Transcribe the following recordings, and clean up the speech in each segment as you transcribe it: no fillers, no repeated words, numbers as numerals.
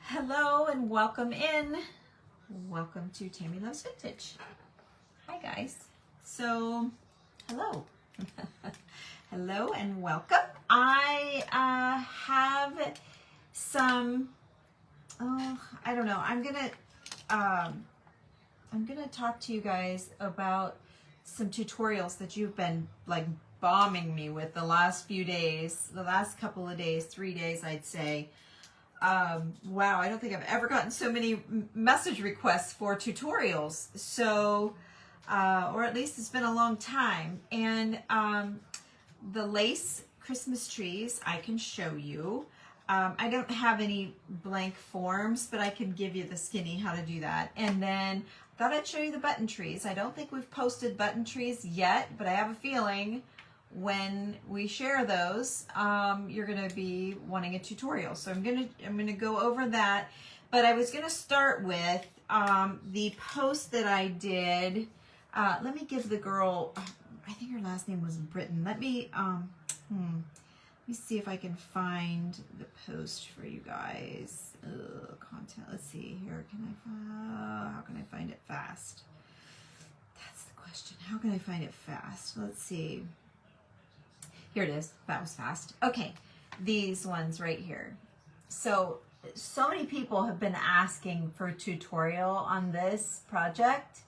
Hello and welcome in. Welcome to Tammy Loves Vintage. Hi guys. So, hello. Hello and welcome. I have some, I don't know. I'm gonna talk to you guys about some tutorials that you've been like bombing me with the last few days, the last couple of days, 3 days, I'd say. Wow, I don't think I've ever gotten so many message requests for tutorials. So, or at least it's been a long time. And the lace Christmas trees, I can show you. I don't have any blank forms, but I can give you the skinny how to do that. And then I thought I'd show you the button trees. I don't think we've posted button trees yet, but I have a feeling when we share those, you're going to be wanting a tutorial. So I'm going to go over that. But I was going to start with the post that I did. Let me give the girl, I think her last name was Britton. Let me see if I can find the post for you guys. Content. Let's see here. How can I find it fast? That's the question. How can I find it fast? Let's see. Here it is. That was fast. Okay, these ones right here. So many people have been asking for a tutorial on this project,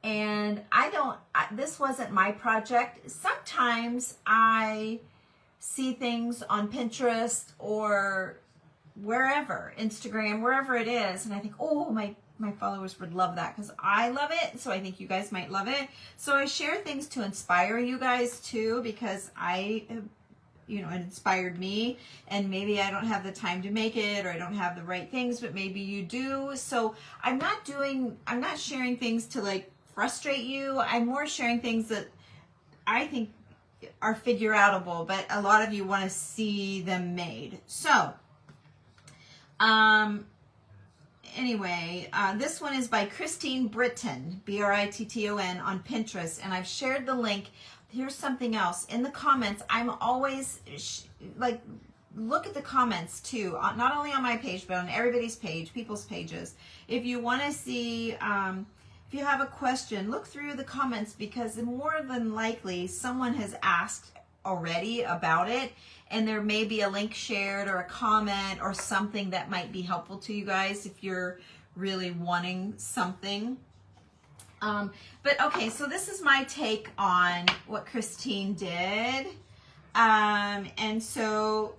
and this wasn't my project. Sometimes I see things on Pinterest or wherever, Instagram, wherever it is, and I think, oh, my followers would love that because I love it, so I think you guys might love it. So I share things to inspire you guys too, because it inspired me, and maybe I don't have the time to make it, or I don't have the right things, but maybe you do. So I'm not sharing things to like frustrate you. I'm more sharing things that I think are figure outable, but a lot of you want to see them made. So, anyway, this one is by Christine Britton, Britton on Pinterest, and I've shared the link. Here's something else. In the comments, I'm always, look at the comments too, not only on my page, but on everybody's page, people's pages. If you want to see, if you have a question, look through the comments, because more than likely someone has asked already about it, and there may be a link shared or a comment or something that might be helpful to you guys if you're really wanting something. But okay, so this is my take on what Christine did. And so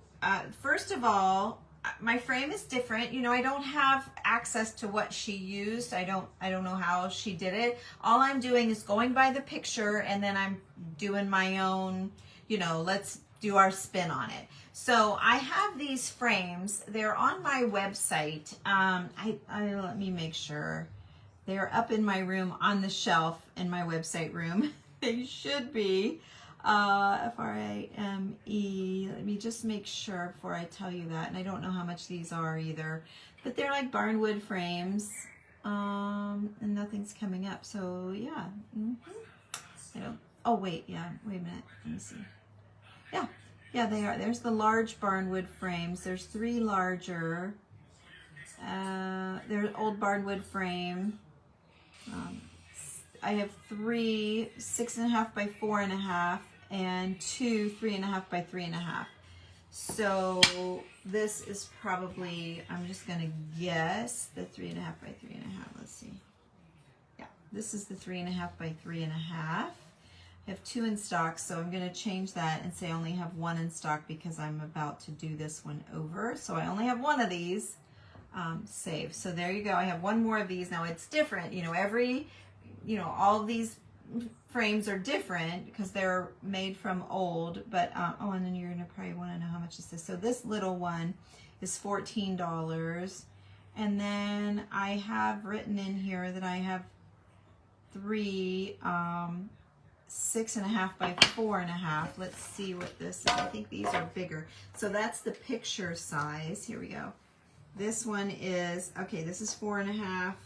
first of all, my frame is different. You know, I don't have access to what she used. I don't know how she did it. All I'm doing is going by the picture, and then I'm doing my own, let's do our spin on it. So I have these frames. They're on my website. Let me make sure. They're up in my room on the shelf in my website room. They should be. F-R-A-M-E. Let me just make sure before I tell you that. And I don't know how much these are either. But they're like Barnwood frames. And nothing's coming up. So yeah. Oh wait, yeah. Wait a minute. Let me see. Yeah, they are. There's the large Barnwood frames. There's 3 larger. There's old Barnwood frame. I have 3 6.5 by 4.5 and 2 3.5 by 3.5. So this is probably, I'm just gonna guess the 3.5 by 3.5. Let's see. Yeah, this is the 3.5 by 3.5. I have 2 in stock, so I'm going to change that and say I only have 1 in stock because I'm about to do this one over. So I only have 1 of these saved. So there you go. I have 1 more of these. Now it's different. All of these frames are different because they're made from old. But, and then you're going to probably want to know how much this is. So this little one is $14. And then I have written in here that I have 3 6.5 by 4.5. Let's see what this is. I think these are bigger. So that's the picture size. Here we go. This one is, okay, this is 4.5.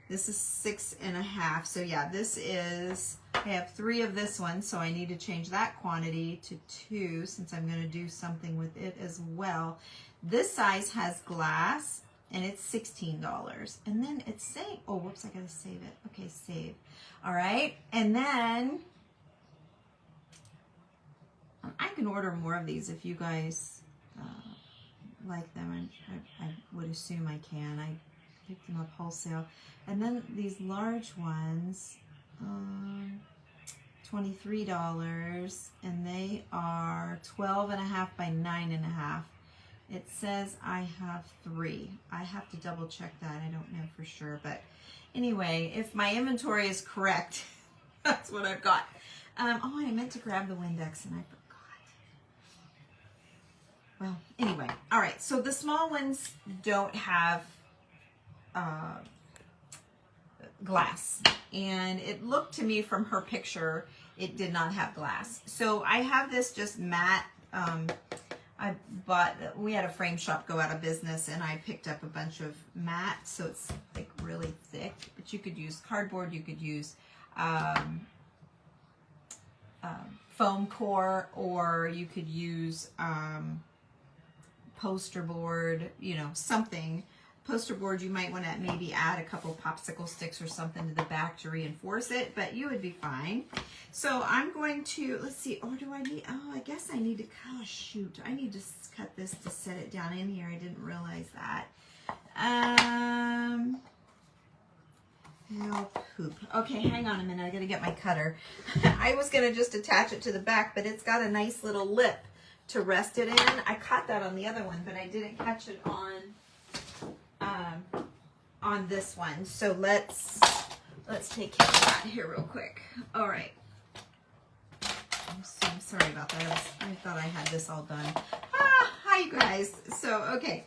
This is 6.5. So yeah, this is, I have 3 of this one, so I need to change that quantity to 2 since I'm going to do something with it as well. This size has glass, and it's $16. And then it's saying, oh, whoops, I gotta save it. Okay, save. All right, and then I can order more of these if you guys like them. I would assume I can. I picked them up wholesale. And then these large ones, $23, and they are 12.5 by 9.5. It says I have 3. I have to double check that. I don't know for sure, but anyway, if my inventory is correct, that's what I've got. Oh, I meant to grab the Windex and I forgot. Well, anyway, all right. So the small ones don't have glass, and it looked to me from her picture it did not have glass. So I have this just matte. We had a frame shop go out of business, and I picked up a bunch of matte, so it's like really thick, but you could use cardboard, you could use foam core, or you could use poster board, you know, something. Poster board, you might want to maybe add a couple popsicle sticks or something to the back to reinforce it, but you would be fine. So I'm going to, let's see, or do I need, oh, I guess I need to, oh shoot, I need to cut this to set it down in here. I didn't realize that. Oh, poop. Okay, hang on a minute. I gotta get my cutter. I was gonna just attach it to the back, but it's got a nice little lip to rest it in. I caught that on the other one, but I didn't catch it on this one. So let's take care of that here real quick. All right. I'm sorry about that. I thought I had this all done. Hi you guys. So okay.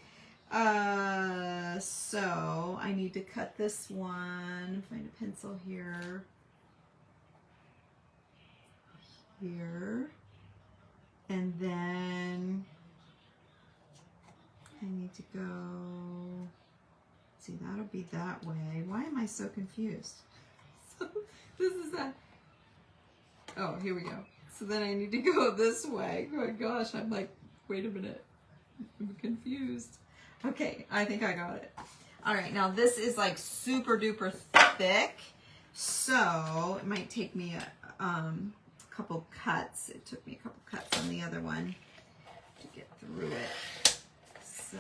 So I need to cut this one. Find a pencil here. Here. And then I need to go, see, that'll be that way. Why am I so confused? So this is that. Oh, here we go. So then I need to go this way. Oh my gosh, I'm like, wait a minute. I'm confused. Okay, I think I got it. All right, now this is like super duper thick. So it might take me a couple cuts. It took me a couple cuts on the other one to get through it. So,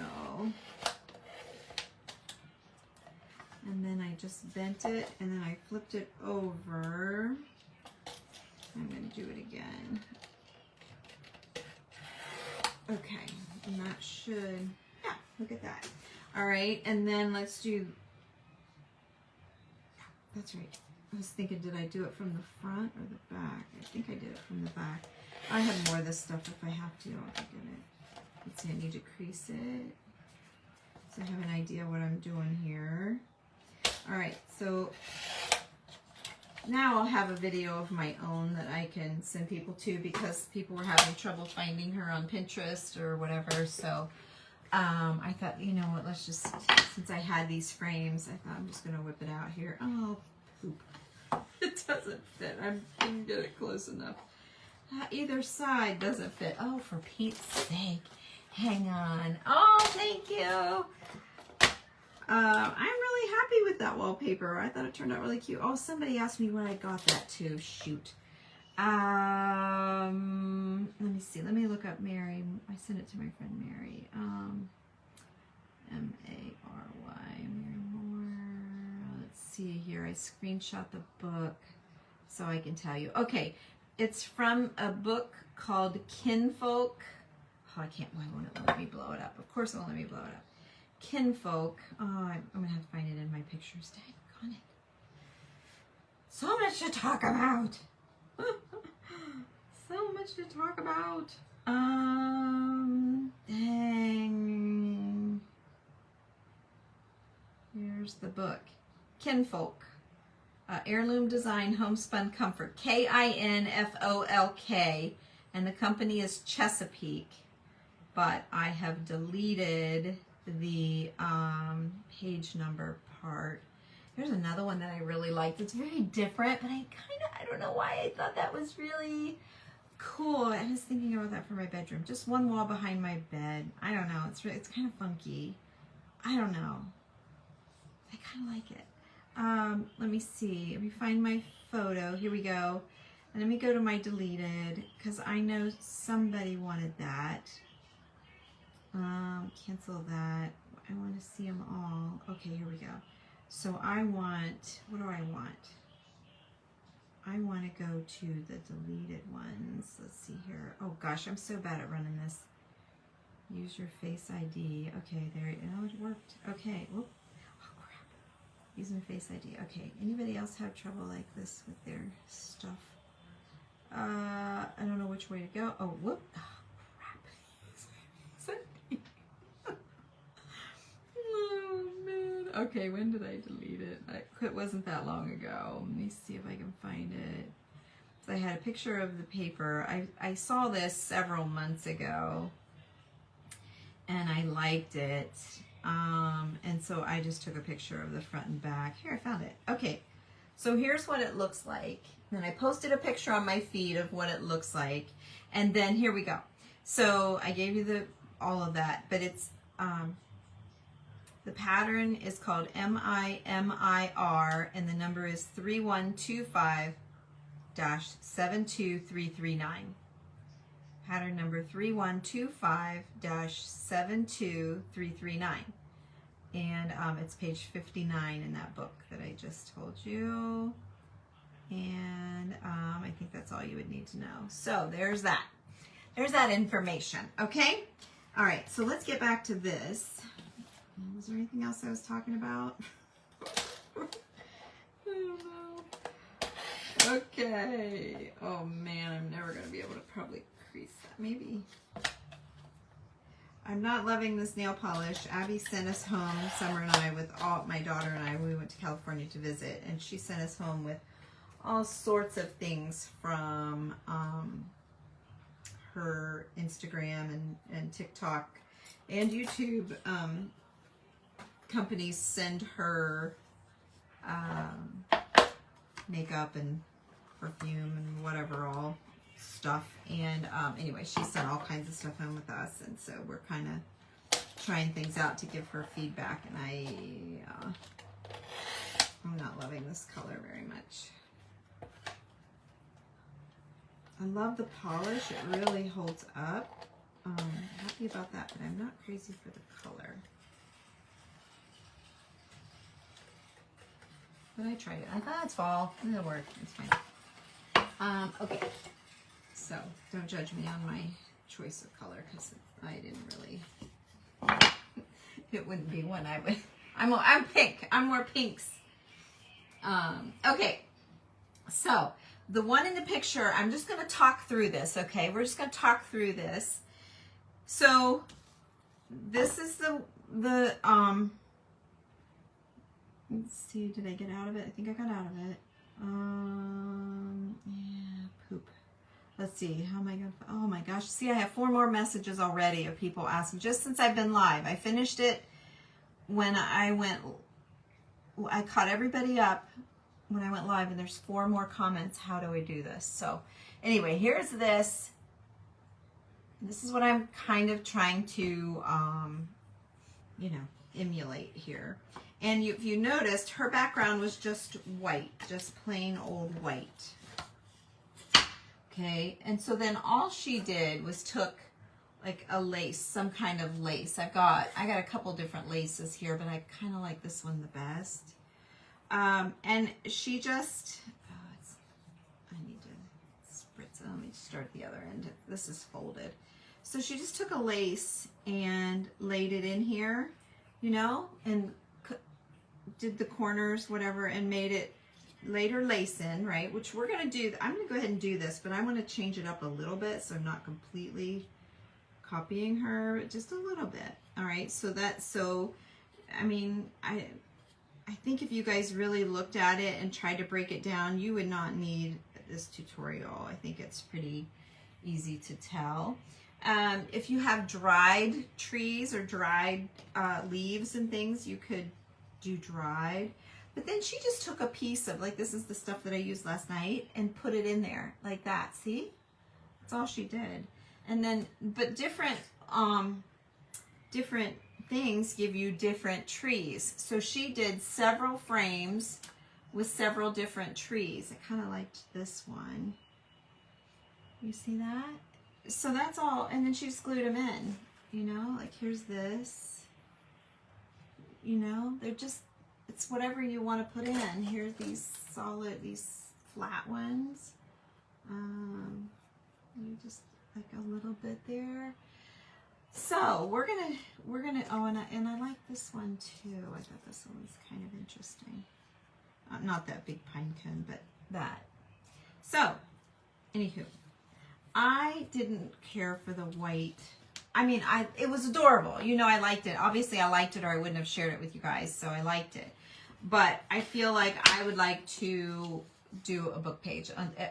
and then I just bent it, and then I flipped it over. I'm going to do it again. Okay, and that should, yeah, look at that. All right, and then let's do, that's right. I was thinking, did I do it from the front or the back? I think I did it from the back. I have more of this stuff if I have to. I'll get it. Let's see, I need to crease it. So I have an idea what I'm doing here. All right, so now I'll have a video of my own that I can send people to, because people were having trouble finding her on Pinterest or whatever. So I thought, you know what, let's just, since I had these frames, I thought I'm just gonna whip it out here. Oh, poop. It doesn't fit. I didn't get it close enough. Either side doesn't fit. Oh, for Pete's sake. Hang on. Oh, thank you. I'm really happy with that wallpaper. I thought it turned out really cute. Oh, somebody asked me where I got that too. Shoot. Let me see. Let me look up Mary. I sent it to my friend Mary. M-A-R-Y. Mary Moore. Let's see here. I screenshot the book so I can tell you. Okay. It's from a book called Kinfolk. Oh, I can't. Why won't it let me blow it up? Of course it won't let me blow it up. Kinfolk. Oh, I'm going to have to find it in my pictures. Dang on it. So much to talk about. So much to talk about. Dang. Here's the book. Kinfolk. Heirloom Design Homespun Comfort. Kinfolk. And the company is Chesapeake. But I have deleted the page number part. There's another one that I really liked. It's very different, but I don't know why I thought that was really cool. I was thinking about that for my bedroom. Just one wall behind my bed. I don't know. It's kind of funky. I don't know. I kind of like it. Let me see. Let me find my photo. Here we go. And let me go to my deleted, because I know somebody wanted that. Cancel that. I want to see them all. Okay, here we go. So I want, what do I want? I want to go to the deleted ones. Let's see here. Oh gosh, I'm so bad at running this. Use your Face ID. Okay, there, oh, it worked. Okay, whoop. Oh crap. Using Face ID. Okay, anybody else have trouble like this with their stuff? I don't know which way to go. Oh, whoop. Oh, crap. Oh, man. Okay, when did I delete it? It wasn't that long ago. Let me see if I can find it. So I had a picture of the paper. I saw this several months ago, and I liked it. And so I just took a picture of the front and back. Here, I found it. Okay, so here's what it looks like. Then I posted a picture on my feed of what it looks like. And then here we go. So I gave you all of that, but it's, the pattern is called MIMIR, and the number is 3125-72339. Pattern number 3125-72339. And it's page 59 in that book that I just told you. And I think that's all you would need to know. So there's that. There's that information, okay? All right, so let's get back to this. Was there anything else I was talking about? I don't know. Okay. Oh man, I'm never going to be able to probably crease that. Maybe. I'm not loving this nail polish. Abby sent us home, Summer and I, with my daughter and I, we went to California to visit, and she sent us home with all sorts of things from her Instagram and TikTok and YouTube. Companies send her makeup and perfume and whatever, all stuff. And anyway, she sent all kinds of stuff home with us, and so we're kind of trying things out to give her feedback. And I'm not loving this color very much. I love the polish. It really holds up. Happy about that, but I'm not crazy for the color. But I tried it. I thought it's fall. It'll work. It's fine. Okay. So don't judge me on my choice of color, because I didn't really. It wouldn't be one I would. I'm pink. I'm more pinks. Okay. So the one in the picture, I'm just going to talk through this. Okay, we're just going to talk through this. So this is the let's see, did I get out of it? I think I got out of it. Yeah, poop. Let's see, how am I going to, oh my gosh. See, I have 4 more messages already of people asking, just since I've been live. I finished it when I caught everybody up when I went live, and there's 4 more comments. How do I do this? So anyway, here's this. This is what I'm kind of trying to, emulate here. And if you noticed, her background was just white, just plain old white. Okay, and so then all she did was took like a lace, some kind of lace. I got a couple different laces here, but I kind of like this one the best. And she just, I need to spritz it. Let me start the other end. This is folded. So she just took a lace and laid it in here, and did the corners, whatever, and laid her lace in, right? Which we're going to do. I'm going to go ahead and do this, but I want to change it up a little bit, so I'm not completely copying her, just a little bit. All right, I mean, I think if you guys really looked at it and tried to break it down, you would not need this tutorial. I think it's pretty easy to tell. If you have dried trees or dried leaves and things, you could do dried. But then she just took a piece of, like, this is the stuff that I used last night, and put it in there like that. See? That's all she did. And then, but different things give you different trees. So she did several frames with several different trees. I kind of liked this one. You see that? So that's all, and then she just glued them in, you know, like here's this, you know, they're just, it's whatever you want to put in. Here's these solid, these flat ones. You just like a little bit there. So we're gonna, oh, and I like this one too. I thought this one was kind of interesting. Not that big pine cone, but that. So, anywho, I didn't care for the white. I mean, it was adorable. You know, I liked it. Obviously, I liked it or I wouldn't have shared it with you guys, so I liked it. But I feel like I would like to do a book page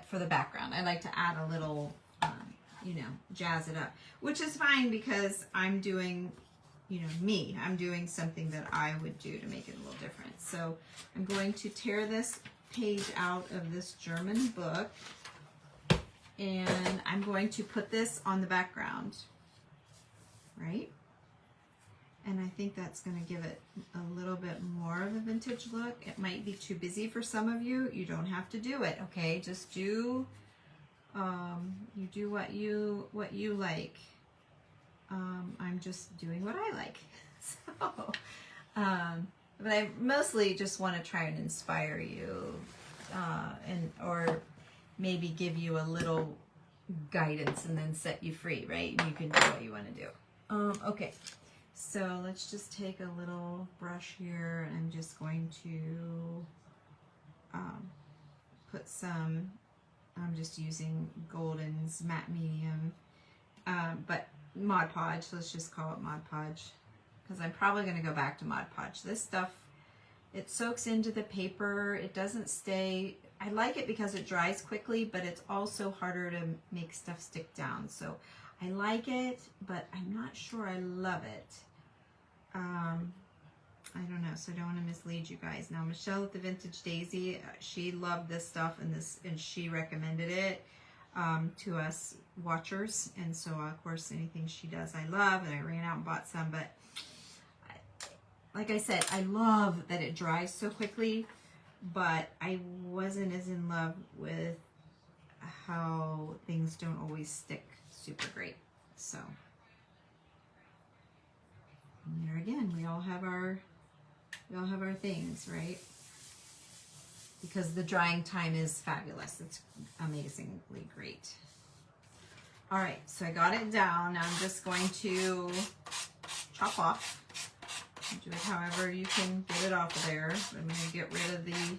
for the background. I like to add a little, you know, jazz it up, which is fine because I'm doing, you know, me. I'm doing something that I would do to make it a little different. So I'm going to tear this page out of this German book, and I'm going to put this on the background, right? And I think that's going to give it a little bit more of a vintage look. It might be too busy for some of you. You don't have to do it, okay? Just do, you do what you like. I'm just doing what I like. So, but I mostly just want to try and inspire you, or maybe give you a little guidance and then set you free, right? You can do what you want to do. Okay, so let's just take a little brush here. I'm just going to put some, I'm just using Golden's matte medium, but Mod Podge, let's just call it Mod Podge, because I'm probably going to go back to Mod Podge. This stuff, it soaks into the paper, it doesn't stay. I like it because it dries quickly, but it's also harder to make stuff stick down. So I like it, but I'm not sure I love it. I don't know, so I don't want to mislead you guys. Now, Michelle at the Vintage Daisy, she loved this stuff, and she recommended it to us watchers, and so of course anything she does I love, and I ran out and bought some. But like I said, I love that it dries so quickly, but I wasn't as in love with how things don't always stick super great. So and there again, we all have our things, right? Because the drying time is fabulous. It's amazingly great. All right, so I got it down. Now I'm just going to chop off. Do it however you can get it off of there. I'm going to get rid of the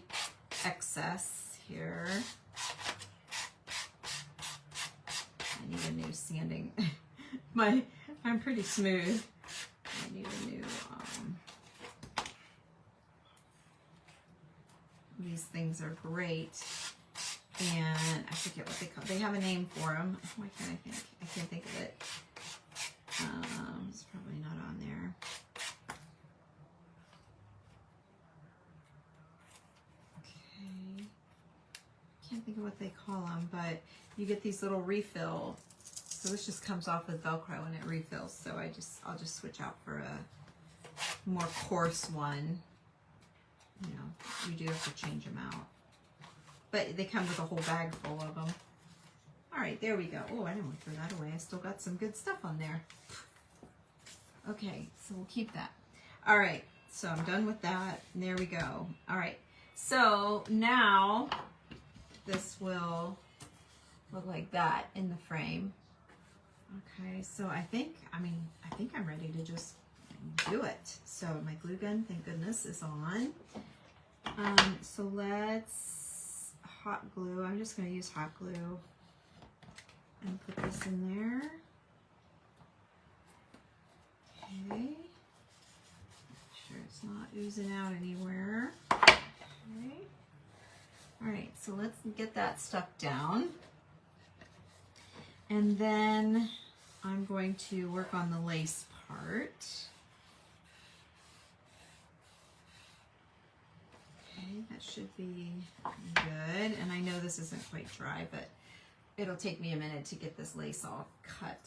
excess here. I need a new sanding. I'm pretty smooth. I need a new, these things are great. And I forget what they call, they have a name for them. Why can't I think? I can't think of it. It's probably not on there. Okay. Can't think of what they call them, but you get these little refill. So this just comes off with Velcro and it refills. So I'll just switch out for a more coarse one. You know, you do have to change them out. But they come with a whole bag full of them. All right, there we go. Oh, I didn't want to throw that away. I still got some good stuff on there. Okay, so we'll keep that. All right, so I'm done with that. And there we go. All right, so now this will look like that in the frame. Okay, so I think I'm ready to just do it. So my glue gun, thank goodness, is on. So let's hot glue. I'm just going to use hot glue and put this in there. Okay. Make sure it's not oozing out anywhere. Okay. All right, so let's get that stuck down. And then I'm going to work on the lace part. Okay, that should be good. And I know this isn't quite dry, but it'll take me a minute to get this lace all cut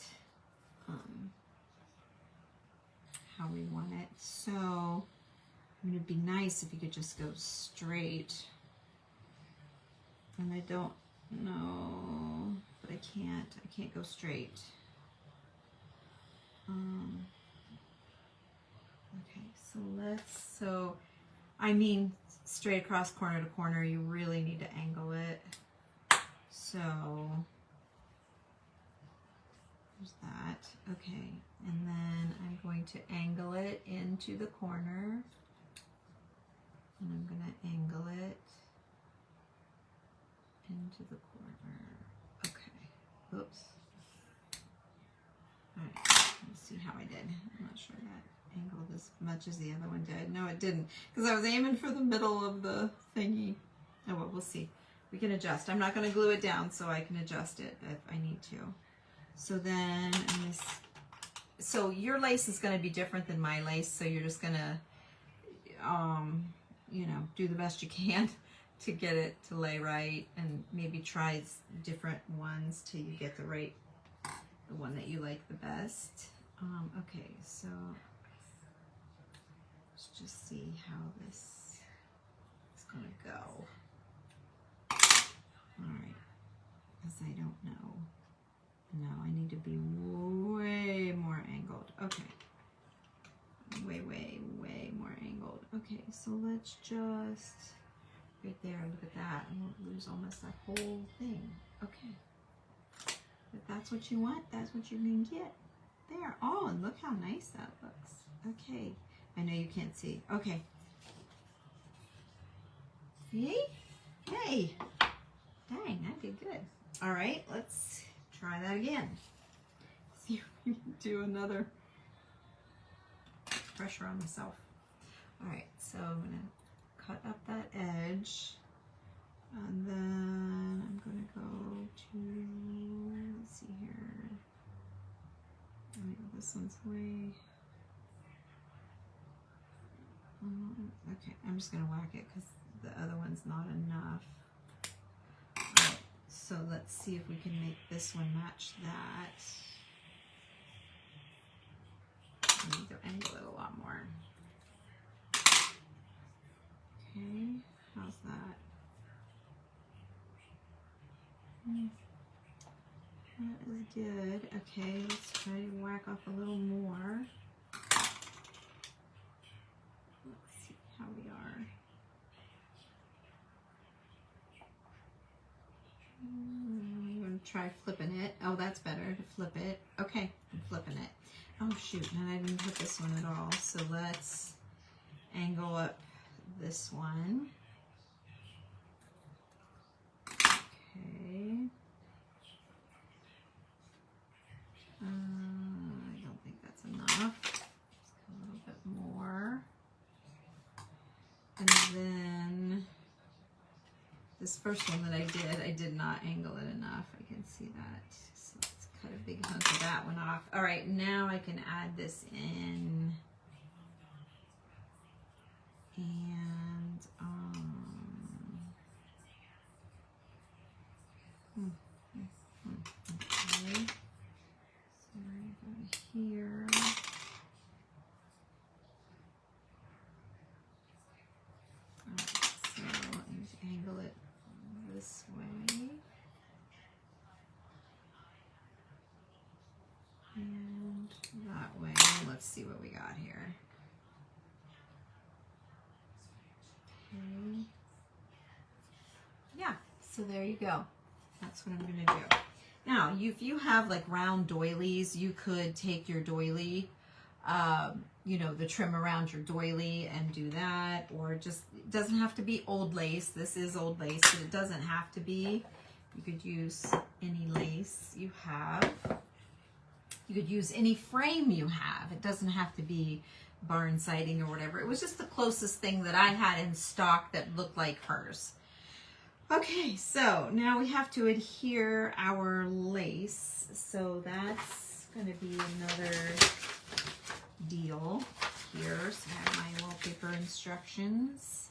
how we want it. So, I mean, it'd be nice if you could just go straight. And I don't know, but I can't go straight. Okay, so I mean, straight across corner to corner, you really need to angle it. So, there's that. Okay, and then I'm going to angle it into the corner. And I'm going to angle it into the corner. Okay, oops. All right, let's see how I did. I'm not sure that angled as much as the other one did. No, it didn't, because I was aiming for the middle of the thingy. Oh, well, we'll see. We can adjust. I'm not going to glue it down, so I can adjust it if I need to. So then, so your lace is going to be different than my lace, so you're just going to, you know, do the best you can to get it to lay right, and maybe try different ones till you get the one that you like the best. Okay, so let's just see how this is going to go. All right, because I don't know. No, I need to be way more angled. Okay. Way more angled. Okay, so let's just, right there, look at that. I won't lose almost that whole thing. Okay. If that's what you want, that's what you can get. There. Oh, and look how nice that looks. Okay. I know you can't see. Okay. See? Hey. Dang, I did good. All right, let's try that again. See if we can do another pressure on myself. All right, so I'm gonna cut up that edge, and then I'm gonna go to, let's see here. Oh, this one's way. Okay, I'm just gonna whack it because the other one's not enough. All right, so let's see if we can make this one match that. I need to angle it a lot more. Okay, how's that? That is good. Okay, let's try to whack off a little more. Let's see how we are. I'm going to try flipping it. Oh, that's better to flip it. Okay, I'm flipping it. Oh shoot, and I didn't put this one at all. So let's angle up this one. Okay. I don't think that's enough. Just a little bit more. And then this first one that I did not angle it enough. I can see that. So let's cut a big hunk of that one off. All right, now I can add this in. And okay. So we're going here. Alright, so let me angle it this way. And that way. Let's see what we got here. Okay. Yeah, so there you go. That's what I'm going to do. Now, if you have like round doilies, you could take your doily, you know, the trim around your doily and do that, or just, it doesn't have to be old lace. This is old lace, but it doesn't have to be. You could use any lace you have. You could use any frame you have. It doesn't have to be barn siding or whatever. It was just the closest thing that I had in stock that looked like hers. Okay, so now we have to adhere our lace. So that's going to be another deal here. So I have my wallpaper instructions.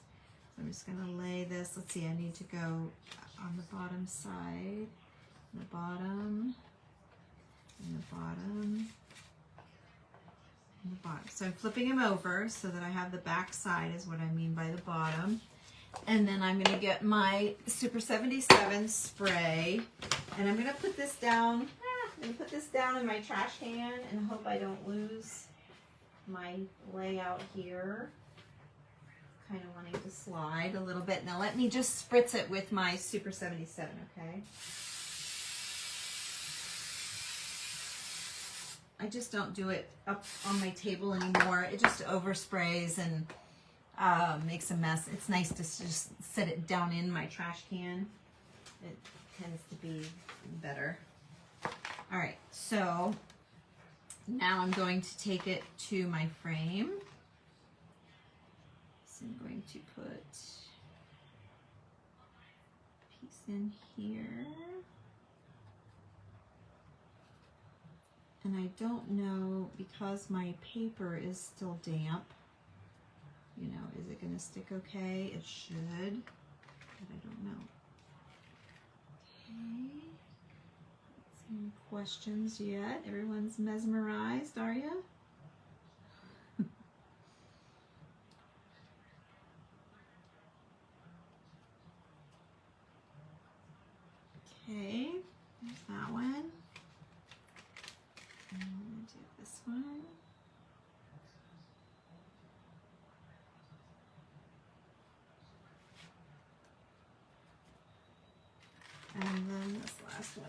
So I'm just going to lay this. Let's see, I need to go on the bottom side, the bottom, and the bottom. and the bottom. So I'm flipping them over so that I have the back side is what I mean by the bottom. And then I'm going to get my Super 77 spray, and I'm going to put this down. I'm going to put this down in my trash can and hope I don't lose my layout here. Kind of wanting to slide a little bit. Now let me just spritz it with my Super 77, okay? I just don't do it up on my table anymore. It just oversprays and makes a mess. It's nice to just set it down in my trash can. It tends to be better. All right, so now I'm going to take it to my frame. So I'm going to put a piece in here. And I don't know, because my paper is still damp, you know, is it going to stick okay? It should, but I don't know. Okay. Any questions yet? Everyone's mesmerized, are you? Okay, there's that one. And I'm going to do this one. And then this last one.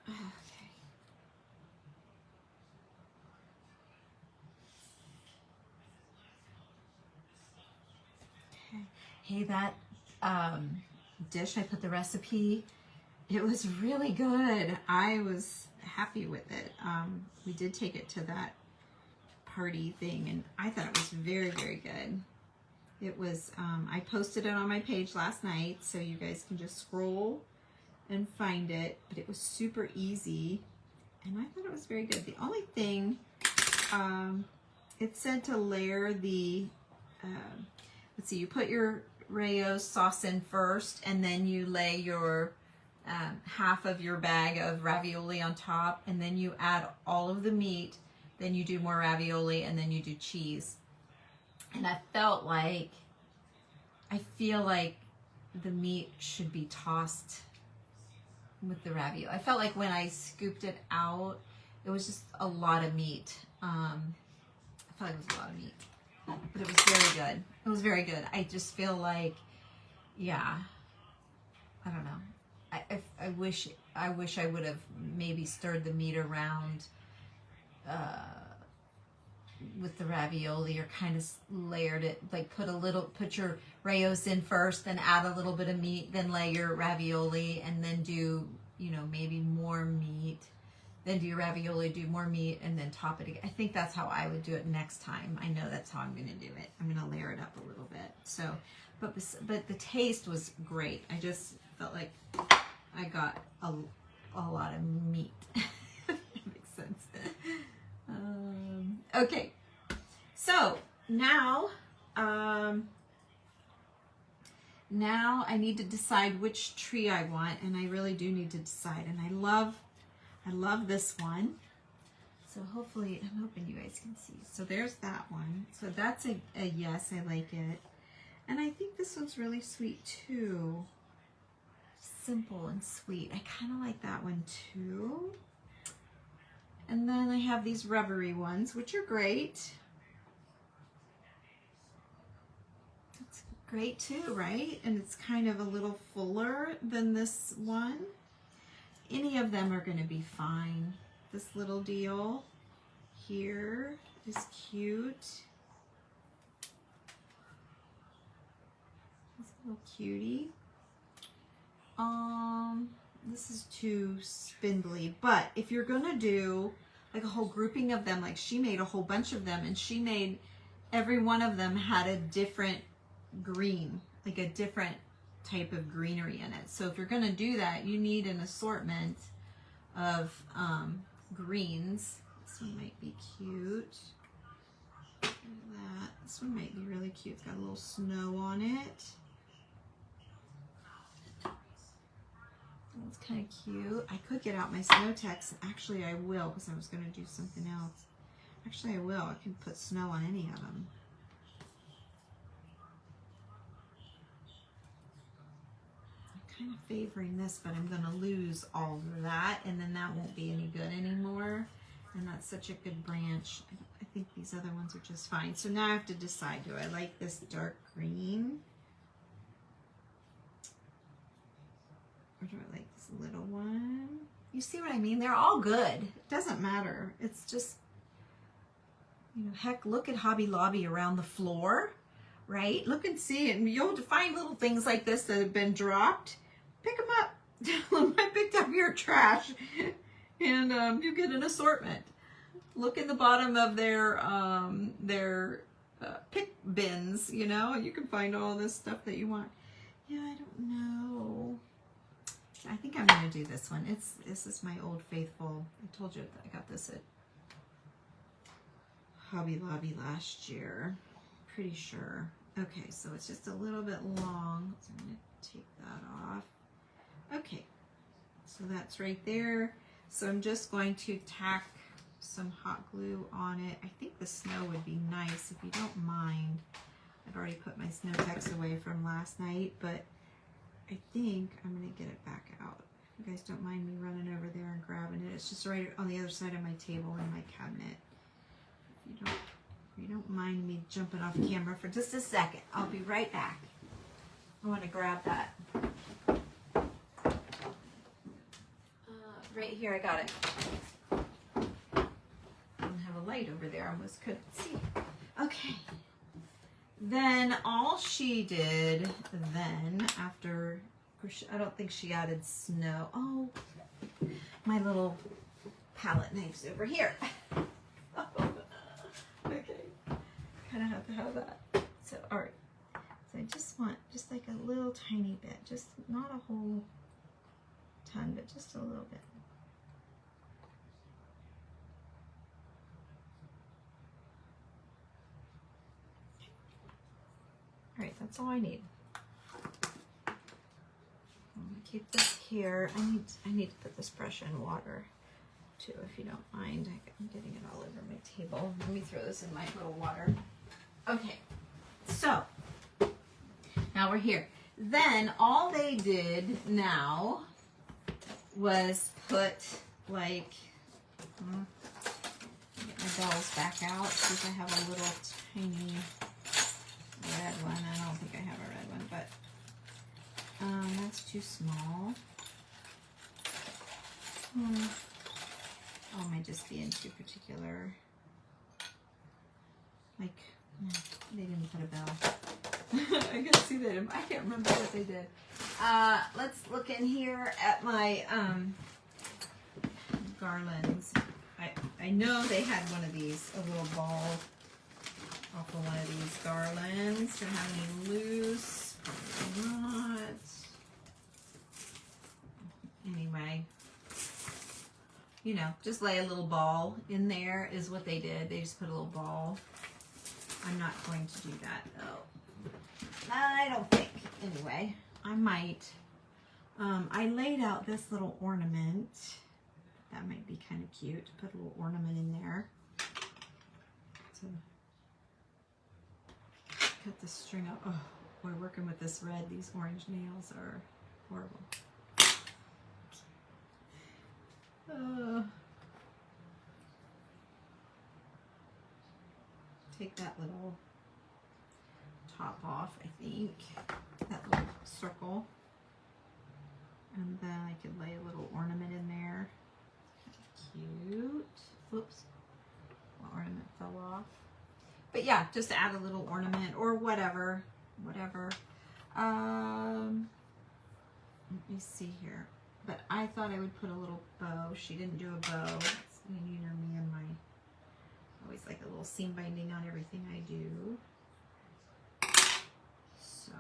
Okay. Okay. Hey, that dish, I put the recipe. It was really good. I was happy with it. We did take it to that party thing, and I thought it was very, very good. It was, I posted it on my page last night, so you guys can just scroll and find it, but it was super easy, and I thought it was very good. The only thing, it said to layer the, let's see, you put your Rayo's sauce in first, and then you lay your half of your bag of ravioli on top, and then you add all of the meat, then you do more ravioli, and then you do cheese. And I feel like the meat should be tossed with the ravioli. I felt like when I scooped it out, it was just a lot of meat. I felt like it was a lot of meat, but it was very good. It was very good. I just feel like, yeah, I don't know. I wish I would have maybe stirred the meat around with the ravioli, or kind of layered it, like put your Rayo's in first, then add a little bit of meat, then lay your ravioli, and then do, you know, maybe more meat, then do your ravioli, do more meat, and then top it again. I think that's how I would do it next time. I know that's how I'm going to do it. I'm going to layer it up a little bit. So, but the taste was great. I just felt like I got a lot of meat. If that makes sense. Okay, so now I need to decide which tree I want, and I really do need to decide. And I love this one. So hopefully, I'm hoping you guys can see. So there's that one. So that's a yes, I like it. And I think this one's really sweet too. Simple and sweet. I kind of like that one too. And then I have these rubbery ones, which are great. That's great too, right? And it's kind of a little fuller than this one. Any of them are going to be fine. This little deal here is cute. This little cutie. This is too spindly, but if you're gonna do like a whole grouping of them, like she made a whole bunch of them, and she made every one of them had a different green, like a different type of greenery in it. So if you're gonna do that, you need an assortment of greens. This one might be cute. Look at that. This one might be really cute. It's got a little snow on it. It's kind of cute. I could get out my snow text. Actually, I will, because I was going to do something else. Actually, I will. I can put snow on any of them. I'm kind of favoring this, but I'm going to lose all of that, and then that won't be any good anymore. And that's such a good branch. I think these other ones are just fine. So now I have to decide, do I like this dark green? Or do I like this little one? You see what I mean? They're all good. It doesn't matter. It's just, you know, heck, look at Hobby Lobby around the floor, right? Look and see, and you'll find little things like this that have been dropped. Pick them up. I picked up your trash, and you get an assortment. Look in the bottom of their pick bins, you know, you can find all this stuff that you want. Yeah, I don't know. I think I'm going to do this one. This is my Old Faithful. I told you that I got this at Hobby Lobby last year. Pretty sure. Okay, so it's just a little bit long. So I'm going to take that off. Okay, so that's right there. So I'm just going to tack some hot glue on it. I think the snow would be nice if you don't mind. I've already put my snow tex away from last night, but I think I'm going to get it back out. If you guys don't mind me running over there and grabbing it. It's just right on the other side of my table in my cabinet. If you don't mind me jumping off camera for just a second, I'll be right back. I want to grab that. Right here, I got it. I don't have a light over there, I almost couldn't see. Okay. Then all she did then, after, I don't think she added snow. Oh, my little palette knife's over here. Okay, kind of have to have that. So, all right. So I just want just like a little tiny bit, just not a whole ton, but just a little bit. All right, that's all I need. I'm gonna keep this here. I need to put this brush in water too, if you don't mind. I'm getting it all over my table. Let me throw this in my little water. Okay, so now we're here. Then all they did now was put like, get my balls back out, see if I have a little tiny red one. I don't think I have a red one, but that's too small. Oh, I might just be in too particular. Like, they didn't put a bell. I can see them. I can't remember what they did. Let's look in here at my garlands. I know they had one of these, a little ball off of one of these garlands. Do I have any loose? Probably not. Anyway, you know, just lay a little ball in there is what they did. They just put a little ball. I'm not going to do that though. I don't think. Anyway, I might. I laid out this little ornament. That might be kind of cute to put a little ornament in there. So cut the string up. Oh boy, working with this red, these orange nails are horrible. Take that little top off, I think. That little circle. And then I could lay a little ornament in there. Cute. Oops. The ornament fell off. But yeah, just add a little ornament or whatever. Whatever. Let me see here. But I thought I would put a little bow. She didn't do a bow. It's neither me and my, always like a little seam binding on everything I do. So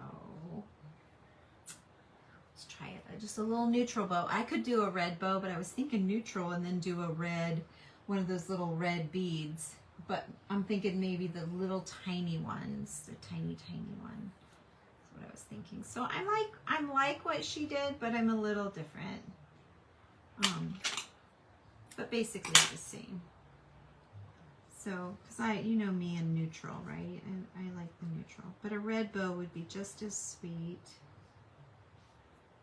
let's try it. Just a little neutral bow. I could do a red bow, but I was thinking neutral and then do a red, one of those little red beads. But I'm thinking maybe the little tiny ones, the tiny one. That's what I was thinking. So I like what she did, but I'm a little different. But basically the same. So, because you know me in neutral, right? And I like the neutral. But a red bow would be just as sweet.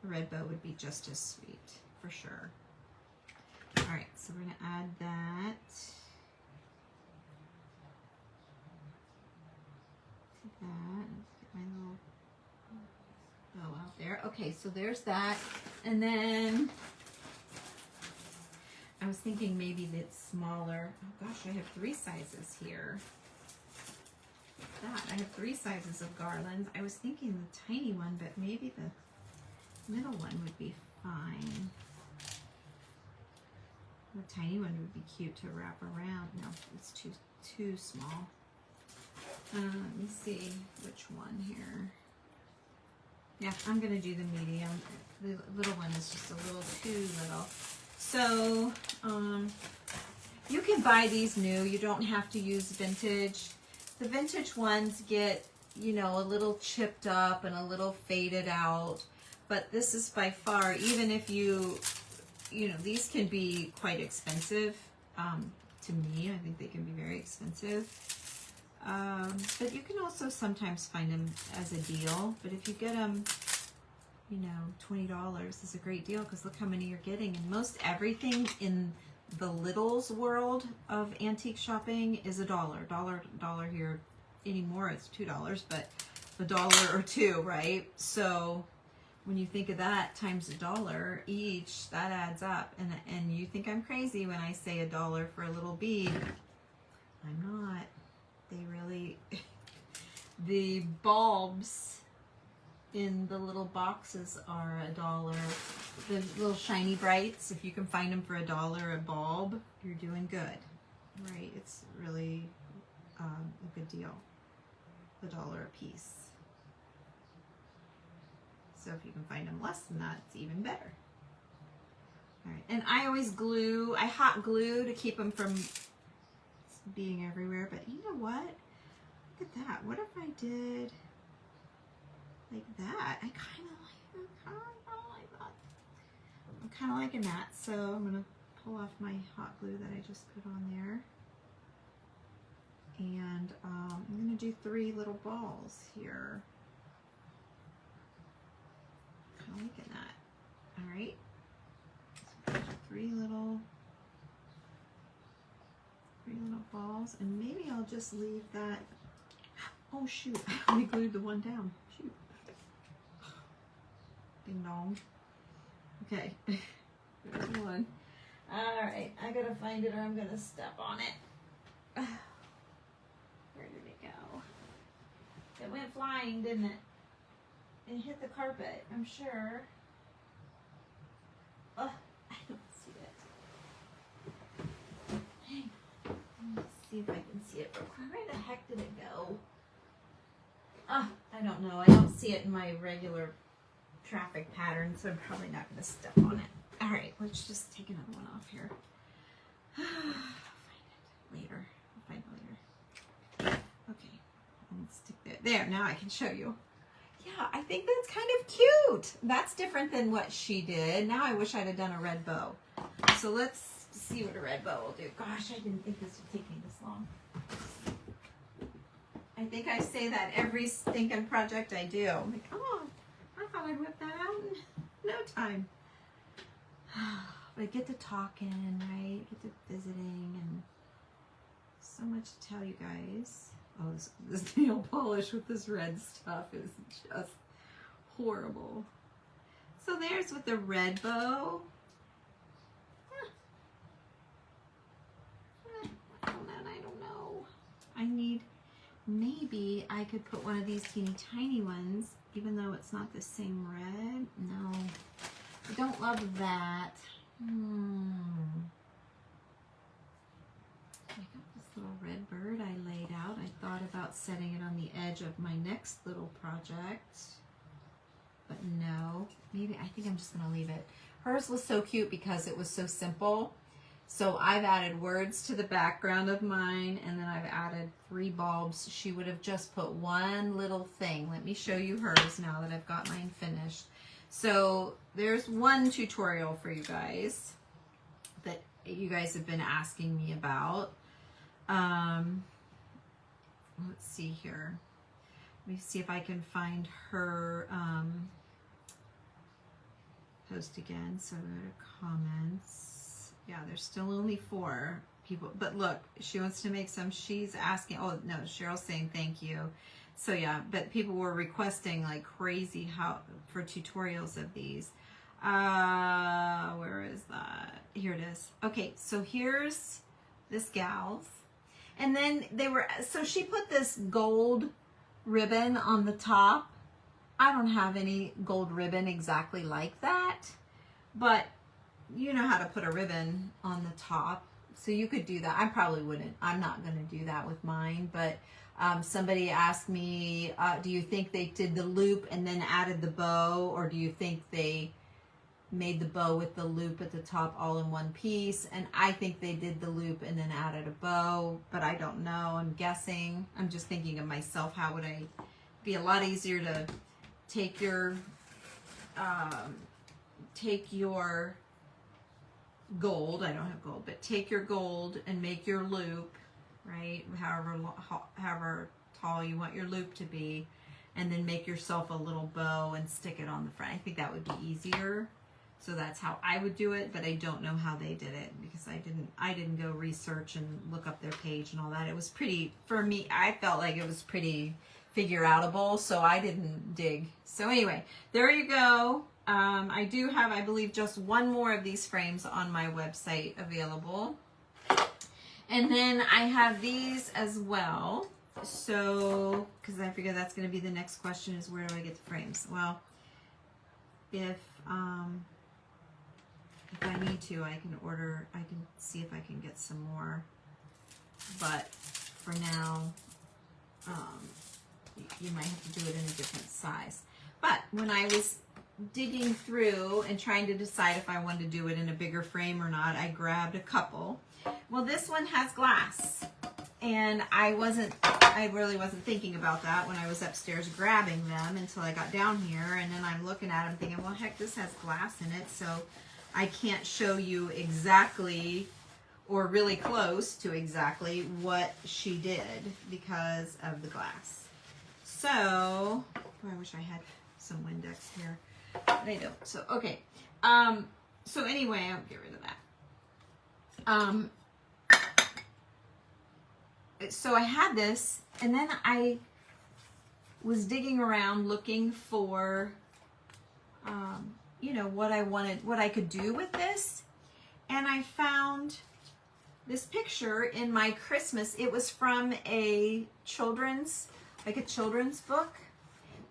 A red bow would be just as sweet, for sure. All right, so we're going to add that to that. Get my little bow out there. Okay, so there's that. And then I was thinking maybe that's smaller. Oh gosh, I have 3 sizes here. I have 3 sizes of garlands. I was thinking the tiny one, but maybe the middle one would be fine. The tiny one would be cute to wrap around. No, it's too small. Let me see which one here. Yeah, I'm gonna do the medium. The little one is just a little too little. So, you can buy these new. You don't have to use vintage. The vintage ones get, you know, a little chipped up and a little faded out. But this is by far, even if you know, these can be quite expensive. To me, I think they can be very expensive. But you can also sometimes find them as a deal. But if you get them, you know, $20 is a great deal because look how many you're getting. And most everything in the littles world of antique shopping is $1. Dollar here anymore, it's $2, but $1 or $2, right? So when you think of that times $1 each, that adds up. And you think I'm crazy when I say $1 for a little bead. I'm not. They really, the bulbs in the little boxes are $1. The little shiny brights, if you can find them for $1 a bulb, you're doing good, right? It's really a good deal. $1 a piece. So if you can find them less than that, it's even better. All right, and I always glue, I hot glue to keep them from being everywhere, but you know what? Look at that. What if I did like that? I kind of like that. I'm kind of liking that. So I'm going to pull off my hot glue that I just put on there. And I'm going to do 3 little balls here. Kind of liking that. All right. So 3 little balls, and maybe I'll just leave that. Oh shoot, I only glued the one down. Shoot. Ding dong. Okay, there's one. All right, I gotta find it or I'm gonna step on it. Where did it go? It went flying, didn't it? It hit the carpet, I'm sure. Oh, I don't see it. Hang on. Let's see if I can see it real quick. Where the heck did it go? Oh, I don't know. I don't see it in my regular traffic pattern, so I'm probably not going to step on it. All right, let's just take another one off here. I'll find it later. I'll find it later. Okay, let's stick that there. Now I can show you. Yeah, I think that's kind of cute. That's different than what she did. Now I wish I'd have done a red bow. So let's see what a red bow will do. Gosh, I didn't think this would take me this long. I think I say that every stinking project I do. I'm like, come on, I thought I'd whip that out in no time. But I get to talking, right? Get to visiting, and so much to tell you guys. Oh, this nail polish with this red stuff is just horrible. So there's with the red bow. I don't know. I need, maybe I could put one of these teeny tiny ones, even though it's not the same red. No, I don't love that. I got this little red bird I laid out. I thought about setting it on the edge of my next little project, but no, maybe I think I'm just gonna leave it. Hers was so cute because it was so simple. So I've added words to the background of mine, and then I've added 3 bulbs. She would have just put one little thing. Let me show you hers now that I've got mine finished. So there's one tutorial for you guys that you guys have been asking me about. Let's see here. Let me see if I can find her post again. So go to comments. Yeah, there's still only 4 people. But look, she wants to make some. She's asking. Oh, no, Cheryl's saying thank you. So yeah, but people were requesting like crazy for tutorials of these. Where is that? Here it is. Okay, so here's this gal's. And then so she put this gold ribbon on the top. I don't have any gold ribbon exactly like that, but you know how to put a ribbon on the top. So you could do that. I probably wouldn't. I'm not going to do that with mine, but somebody asked me, do you think they did the loop and then added the bow, or do you think they made the bow with the loop at the top all in one piece? And I think they did the loop and then added a bow, but I don't know. I'm guessing. I'm just thinking of myself. How would I be a lot easier to take your gold. I don't have gold, but take your gold and make your loop, right? However tall you want your loop to be, and then make yourself a little bow and stick it on the front. I think that would be easier. So that's how I would do it, but I don't know how they did it because I didn't go research and look up their page and all that. It was pretty, for me, I felt like it was pretty figure outable, so I didn't dig. So anyway, there you go. I do have, I believe, just 1 more of these frames on my website available. And then I have these as well. So, because I figure that's going to be the next question is where do I get the frames? Well, if I need to, I can see if I can get some more. But for now, you might have to do it in a different size. But when I was digging through and trying to decide if I wanted to do it in a bigger frame or not, I grabbed a couple. Well, this one has glass, and I really wasn't thinking about that when I was upstairs grabbing them until I got down here, and then I'm looking at them thinking, well, heck, this has glass in it, so I can't show you exactly or really close to exactly what she did because of the glass. So, boy, I wish I had some Windex here, but I don't. So, okay. So anyway, I'll get rid of that. So I had this, and then I was digging around looking for, you know, what I wanted, what I could do with this, and I found this picture in my Christmas. It was from a children's book,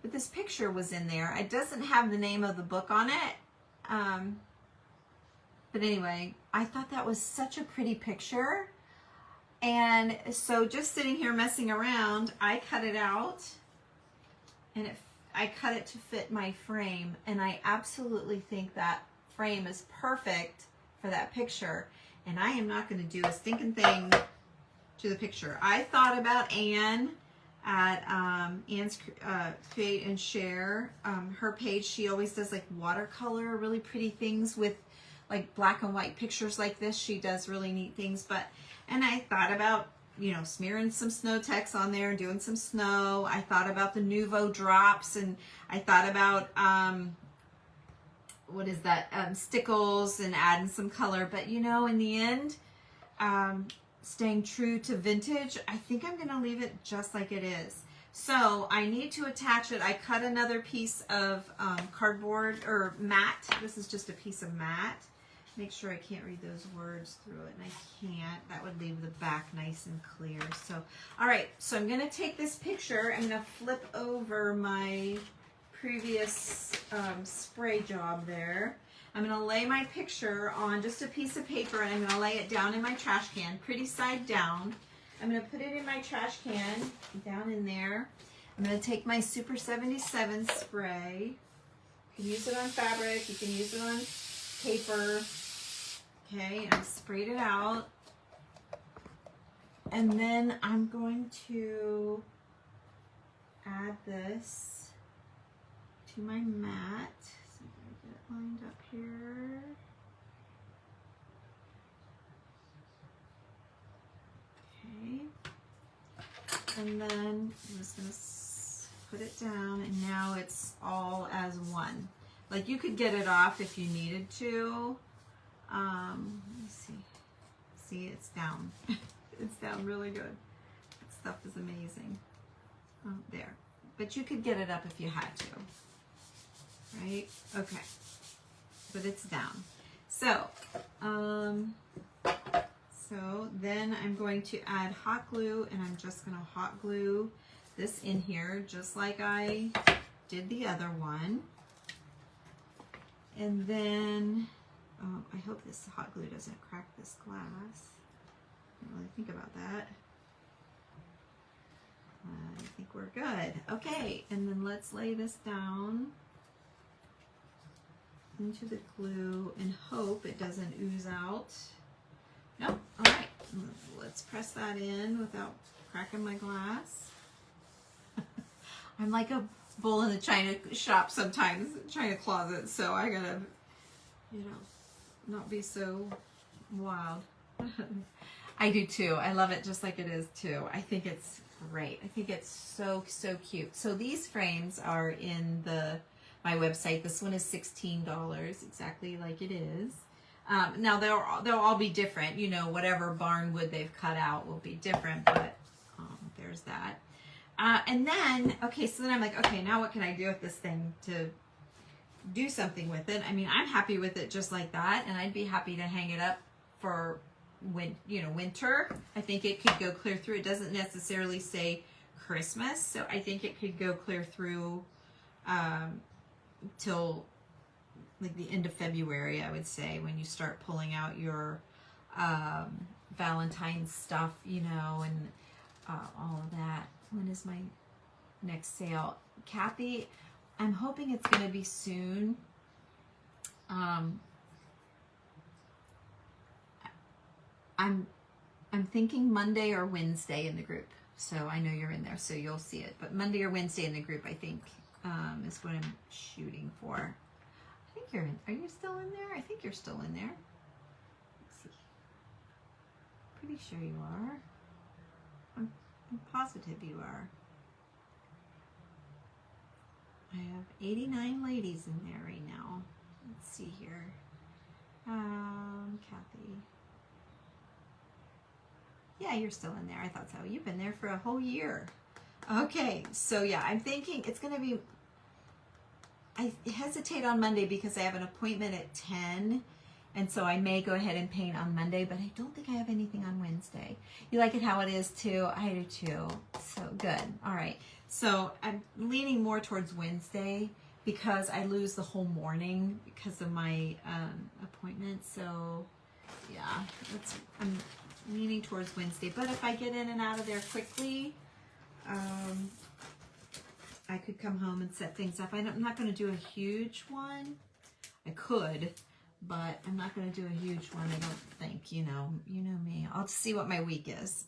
but this picture was in there. It doesn't have the name of the book on it, but anyway, I thought that was such a pretty picture, and so just sitting here messing around, I cut it out, and I cut it to fit my frame, and I absolutely think that frame is perfect for that picture. And I am not going to do a stinking thing to the picture. I thought about Anne at Anne's Create and Share. Her page, she always does like watercolor, really pretty things with like black and white pictures like this. She does really neat things. And I thought about, you know, smearing some snow text on there and doing some snow. I thought about the Nouveau drops, and I thought about what is that, stickles, and adding some color. But you know, in the end, staying true to vintage, I think I'm gonna leave it just like it is. So I need to attach it. I cut another piece of cardboard or mat. This is just a piece of mat. Make sure I can't read those words through it, and I can't. That would leave the back nice and clear. So, all right, so I'm gonna take this picture, I'm gonna flip over my previous spray job there. I'm going to lay my picture on just a piece of paper, and I'm going to lay it down in my trash can, pretty side down. I'm going to put it in my trash can, down in there. I'm going to take my Super 77 spray. You can use it on fabric, you can use it on paper. Okay, and I sprayed it out. And then I'm going to add this to my mat. So I'm going to get it lined up here. And then I'm just gonna put it down, and now it's all as one. Like you could get it off if you needed to. Let me see. See, it's down. It's down really good. That stuff is amazing. Oh, there. But you could get it up if you had to. Right? Okay. But it's down. So, so then I'm going to add hot glue, and I'm just going to hot glue this in here just like I did the other one. And then, I hope this hot glue doesn't crack this glass. I didn't really think about that. I think we're good. Okay, and then let's lay this down into the glue and hope it doesn't ooze out. Nope. All right, let's press that in without cracking my glass. I'm like a bull in the china shop sometimes, china closet, so I gotta, you know, not be so wild. I do too. I love it just like it is too. I think it's great. I think it's so cute. So these frames are in my website. This one is $16, exactly like it is. Now they'll all be different. You know, whatever Barnwood they've cut out will be different, but there's that. And then, okay, so then I'm like, okay, now what can I do with this thing to do something with it? I mean, I'm happy with it just like that, and I'd be happy to hang it up for winter. I think it could go clear through. It doesn't necessarily say Christmas, so I think it could go clear through till like the end of February, I would say, when you start pulling out your Valentine's stuff, you know, and all of that. When is my next sale? Kathy, I'm hoping it's going to be soon. I'm thinking Monday or Wednesday in the group. So I know you're in there, so you'll see it. But Monday or Wednesday in the group, I think, is what I'm shooting for. I think you're in. Are you still in there? I think you're still in there. Let's see. Pretty sure you are. I'm positive you are. I have 89 ladies in there right now. Let's see here. Kathy. Yeah, you're still in there. I thought so. You've been there for a whole year. Okay, so yeah, I'm thinking it's going to be, I hesitate on Monday because I have an appointment at 10, and so I may go ahead and paint on Monday, but I don't think I have anything on Wednesday. You like it how it is too? I do too. So good. All right. So I'm leaning more towards Wednesday because I lose the whole morning because of my appointment. So yeah, I'm leaning towards Wednesday. But if I get in and out of there quickly, I could come home and set things up. I'm not going to do a huge one. I could, but I'm not going to do a huge one, I don't think. You know me. I'll see what my week is.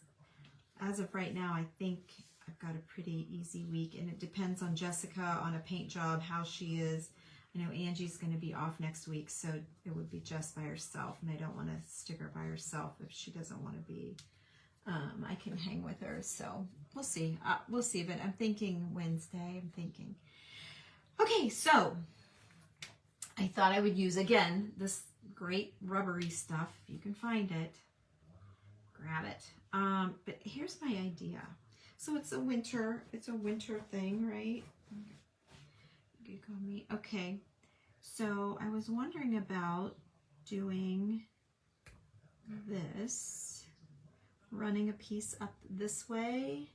As of right now, I think I've got a pretty easy week, and it depends on Jessica on a paint job, how she is. I know Angie's going to be off next week, so it would be just by herself, and I don't want to stick her by herself if she doesn't want to be. I can hang with her, so we'll see. We'll see, but I'm thinking Wednesday. I'm thinking. Okay, so I thought I would use, again, this great rubbery stuff. If you can find it, grab it. But here's my idea. So it's a winter thing, right? Okay, so I was wondering about doing this, running a piece up this way,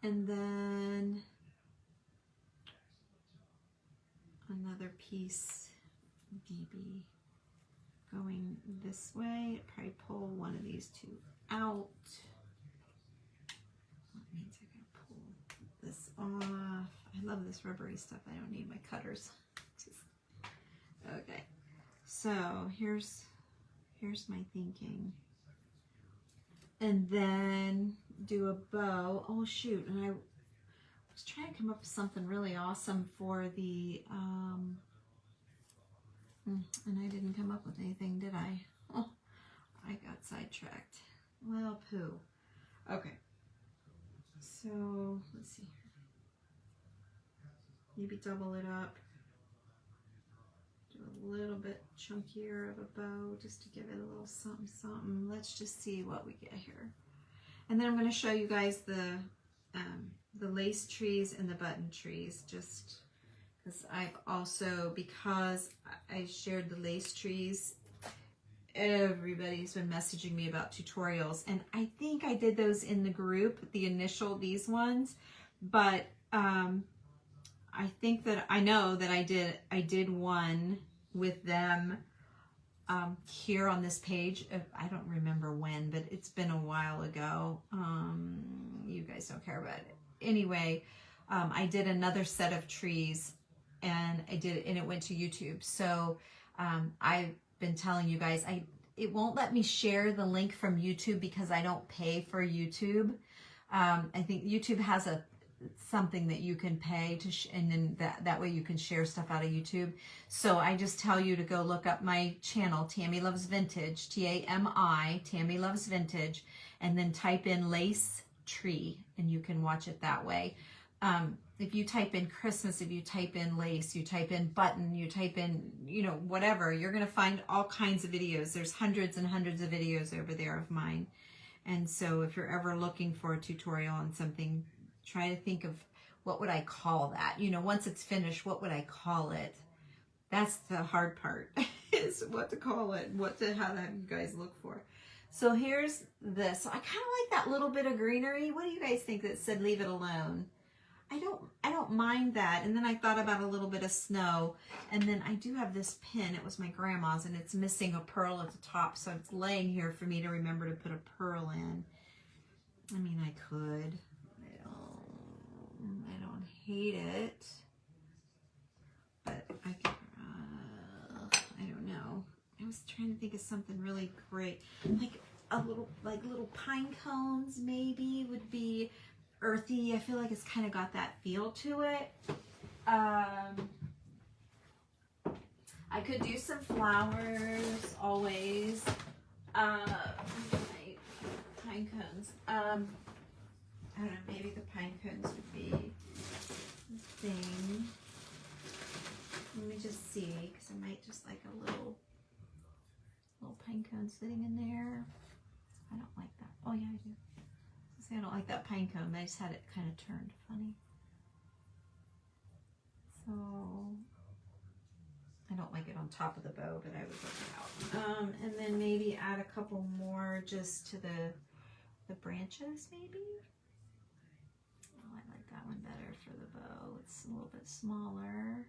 and then another piece maybe going this way. Probably pull one of these two out. That means I gotta pull this off. I love this rubbery stuff. I don't need my cutters. Okay, so here's my thinking. And then do a bow. Oh shoot, and I was trying to come up with something really awesome for the, and I didn't come up with anything, did I? Oh, I got sidetracked. Well, poo. Okay. So let's see here. Maybe double it up. Do a little bit chunkier of a bow just to give it a little something something. Let's just see what we get here. And then I'm going to show you guys the lace trees and the button trees, just because I've also, because I shared the lace trees, everybody's been messaging me about tutorials, and I think I did those in the group, the initial, these ones, but I think that I know that I did one with them here on this page. I don't remember when, but it's been a while ago. You guys don't care about it. Anyway, I did another set of trees, and it went to YouTube. So I've been telling you guys, it won't let me share the link from YouTube because I don't pay for YouTube. I think YouTube has something that you can pay to and then that way you can share stuff out of YouTube. So I just tell you to go look up my channel, Tammy Loves Vintage, T-A-M-I, Tammy Loves Vintage, and then type in lace tree, and you can watch it that way. If you type in Christmas, if you type in lace, you type in button, you type in, whatever, you're going to find all kinds of videos. There's hundreds and hundreds of videos over there of mine. And so if you're ever looking for a tutorial on something, try to think of what would I call that? Once it's finished, what would I call it? That's the hard part, is what to call it, how to have you guys look for. So here's this. So I kind of like that little bit of greenery. What do you guys think that said leave it alone? I don't mind that. And then I thought about a little bit of snow. And then I do have this pin. It was my grandma's, and it's missing a pearl at the top. So it's laying here for me to remember to put a pearl in. I mean, I could. I don't hate it. But I don't know. I was trying to think of something really great. Like little pine cones maybe would be earthy. I feel like it's kind of got that feel to it. I could do some flowers always. Pine cones. I don't know, maybe the pine cones would be the thing. Let me just see, because I might just like a little pine cone sitting in there. I don't like that. Oh yeah, I do. See, I don't like that pine cone. I just had it kind of turned funny. So I don't like it on top of the bow, but I would work it out. And then maybe add a couple more just to the branches, maybe. Oh, I like that one better for the bow. It's a little bit smaller.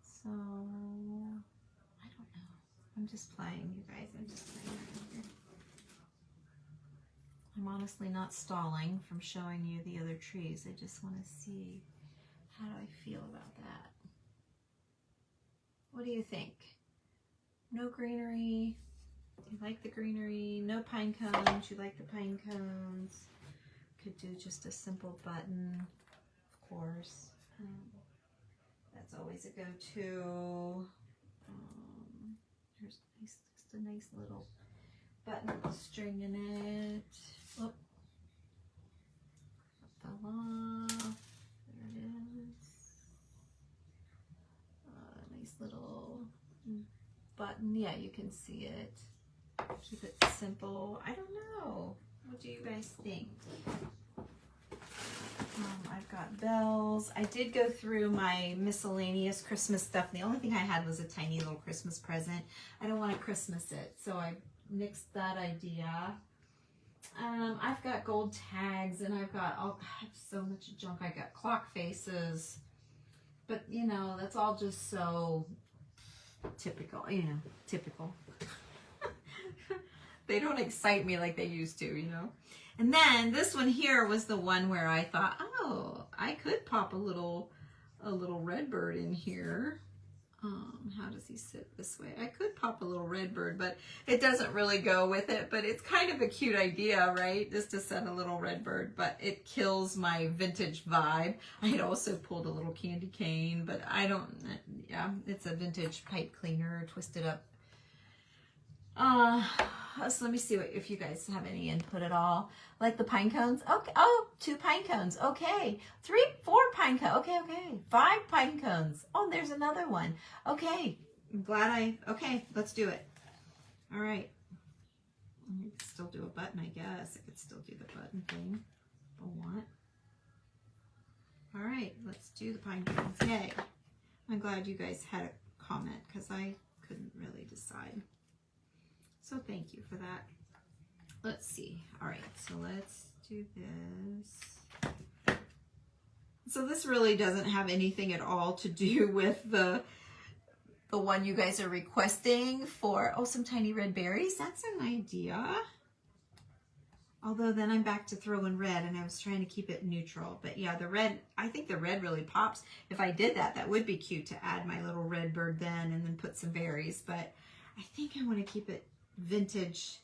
So I don't know. I'm just playing, you guys. I'm just playing around here. I'm honestly not stalling from showing you the other trees. I just want to see, how do I feel about that? What do you think? No greenery? You like the greenery? No pine cones? You like the pine cones? Could do just a simple button, of course. That's always a go-to. Here's just a nice little button string in it. Oh, fell off. There it is. Nice little button. Yeah, you can see it. Keep it simple. I don't know. What do you guys think? I've got bells. I did go through my miscellaneous Christmas stuff. The only thing I had was a tiny little Christmas present. I don't want to Christmas it, so I nixed that idea. I've got gold tags, and I have so much junk. I got clock faces, but that's all just so typical. Typical. They don't excite me like they used to, And then this one here was the one where I thought, oh, I could pop a little red bird in here. How does he sit this way? I could pop a little red bird, but it doesn't really go with it. But it's kind of a cute idea, right? Just to set a little red bird, but it kills my vintage vibe. I had also pulled a little candy cane, but it's a vintage pipe cleaner, twisted up. So let me see if you guys have any input at all. Like the pine cones. Okay. Oh, 2 pine cones. Okay. 3, 4 pine cones. Okay, okay. 5 pine cones. Oh, there's another one. Okay. I'm glad okay, let's do it. All right. I could still do a button, I guess. I could still do the button thing if I want. All right, let's do the pine cones. Yay. I'm glad you guys had a comment because I couldn't really decide. So thank you for that. Let's see. All right, so let's do this. So this really doesn't have anything at all to do with the one you guys are requesting for, oh, some tiny red berries. That's an idea. Although then I'm back to throwing red, and I was trying to keep it neutral. But yeah, the red, I think the red really pops. If I did that, that would be cute to add my little red bird then and then put some berries. But I think I want to keep it vintage,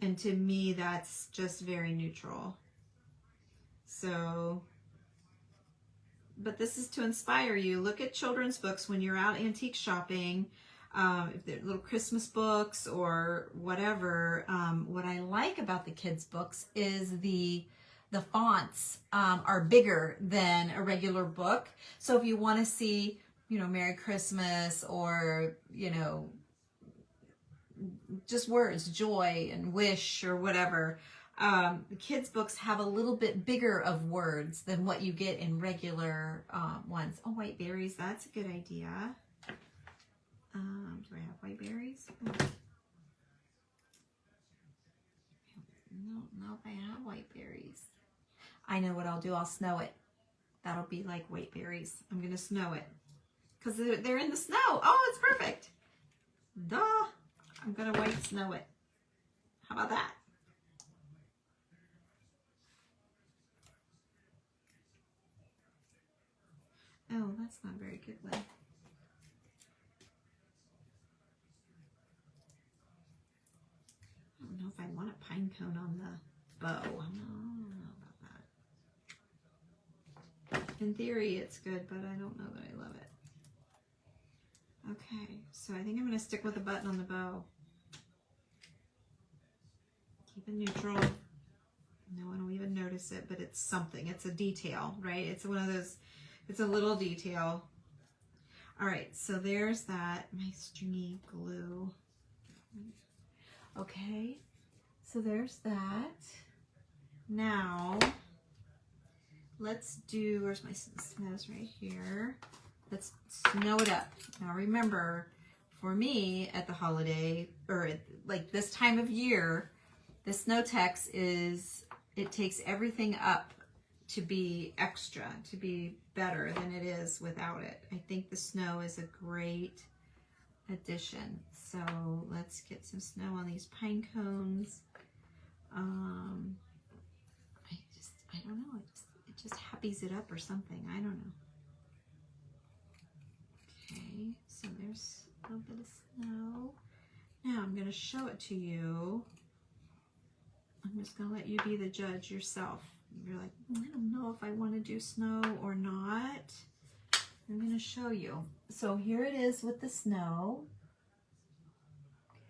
and to me that's just very neutral. So, but this is to inspire you. Look at children's books when you're out antique shopping, if they're little Christmas books or whatever. What I like about the kids books is the fonts are bigger than a regular book. So if you want to see, you know, Merry Christmas, or, you know, just words, joy and wish or whatever. The kids' books have a little bit bigger of words than what you get in regular ones. Oh, white berries, that's a good idea. Do I have white berries? I don't know if I have white berries. I know what I'll do. I'll snow it. That'll be like white berries. I'm going to snow it because they're in the snow. Oh, it's perfect. Duh. I'm going to white snow it. How about that? Oh, that's not a very good way. I don't know if I want a pine cone on the bow. I don't know about that. In theory, it's good, but I don't know that I love it. Okay, so I think I'm going to stick with a button on the bow. Keep it neutral. No one will even notice it, but it's something. It's a detail, right? It's one of those, it's a little detail. All right, so there's that. My stringy glue. Okay, so there's that. Now, let's do, where's my snows right here? Let's snow it up. Now remember, for me at the holiday, or at, like this time of year, the Snow Tex is, it takes everything up to be extra, to be better than it is without it. I think the snow is a great addition. So let's get some snow on these pine cones. I don't know, it just happies it up or something. I don't know. Okay, so there's a little bit of snow. Now I'm going to show it to you. I'm just going to let you be the judge yourself. You're like, I don't know if I want to do snow or not. I'm going to show you. So here it is with the snow.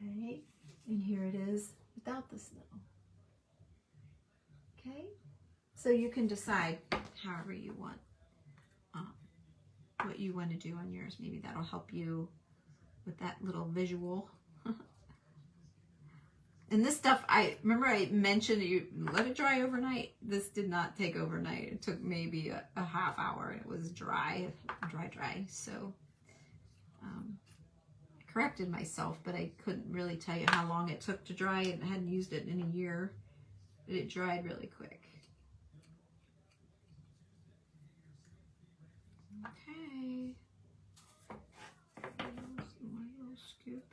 Okay, and here it is without the snow. Okay, so you can decide however you want, what you want to do on yours. Maybe that'll help you with that little visual. And this stuff, I remember I mentioned you let it dry overnight. This did not take overnight. It took maybe a half hour. It was dry. So I corrected myself, but I couldn't really tell you how long it took to dry it. I hadn't used it in a year, but it dried really quick. Okay. My little scoop.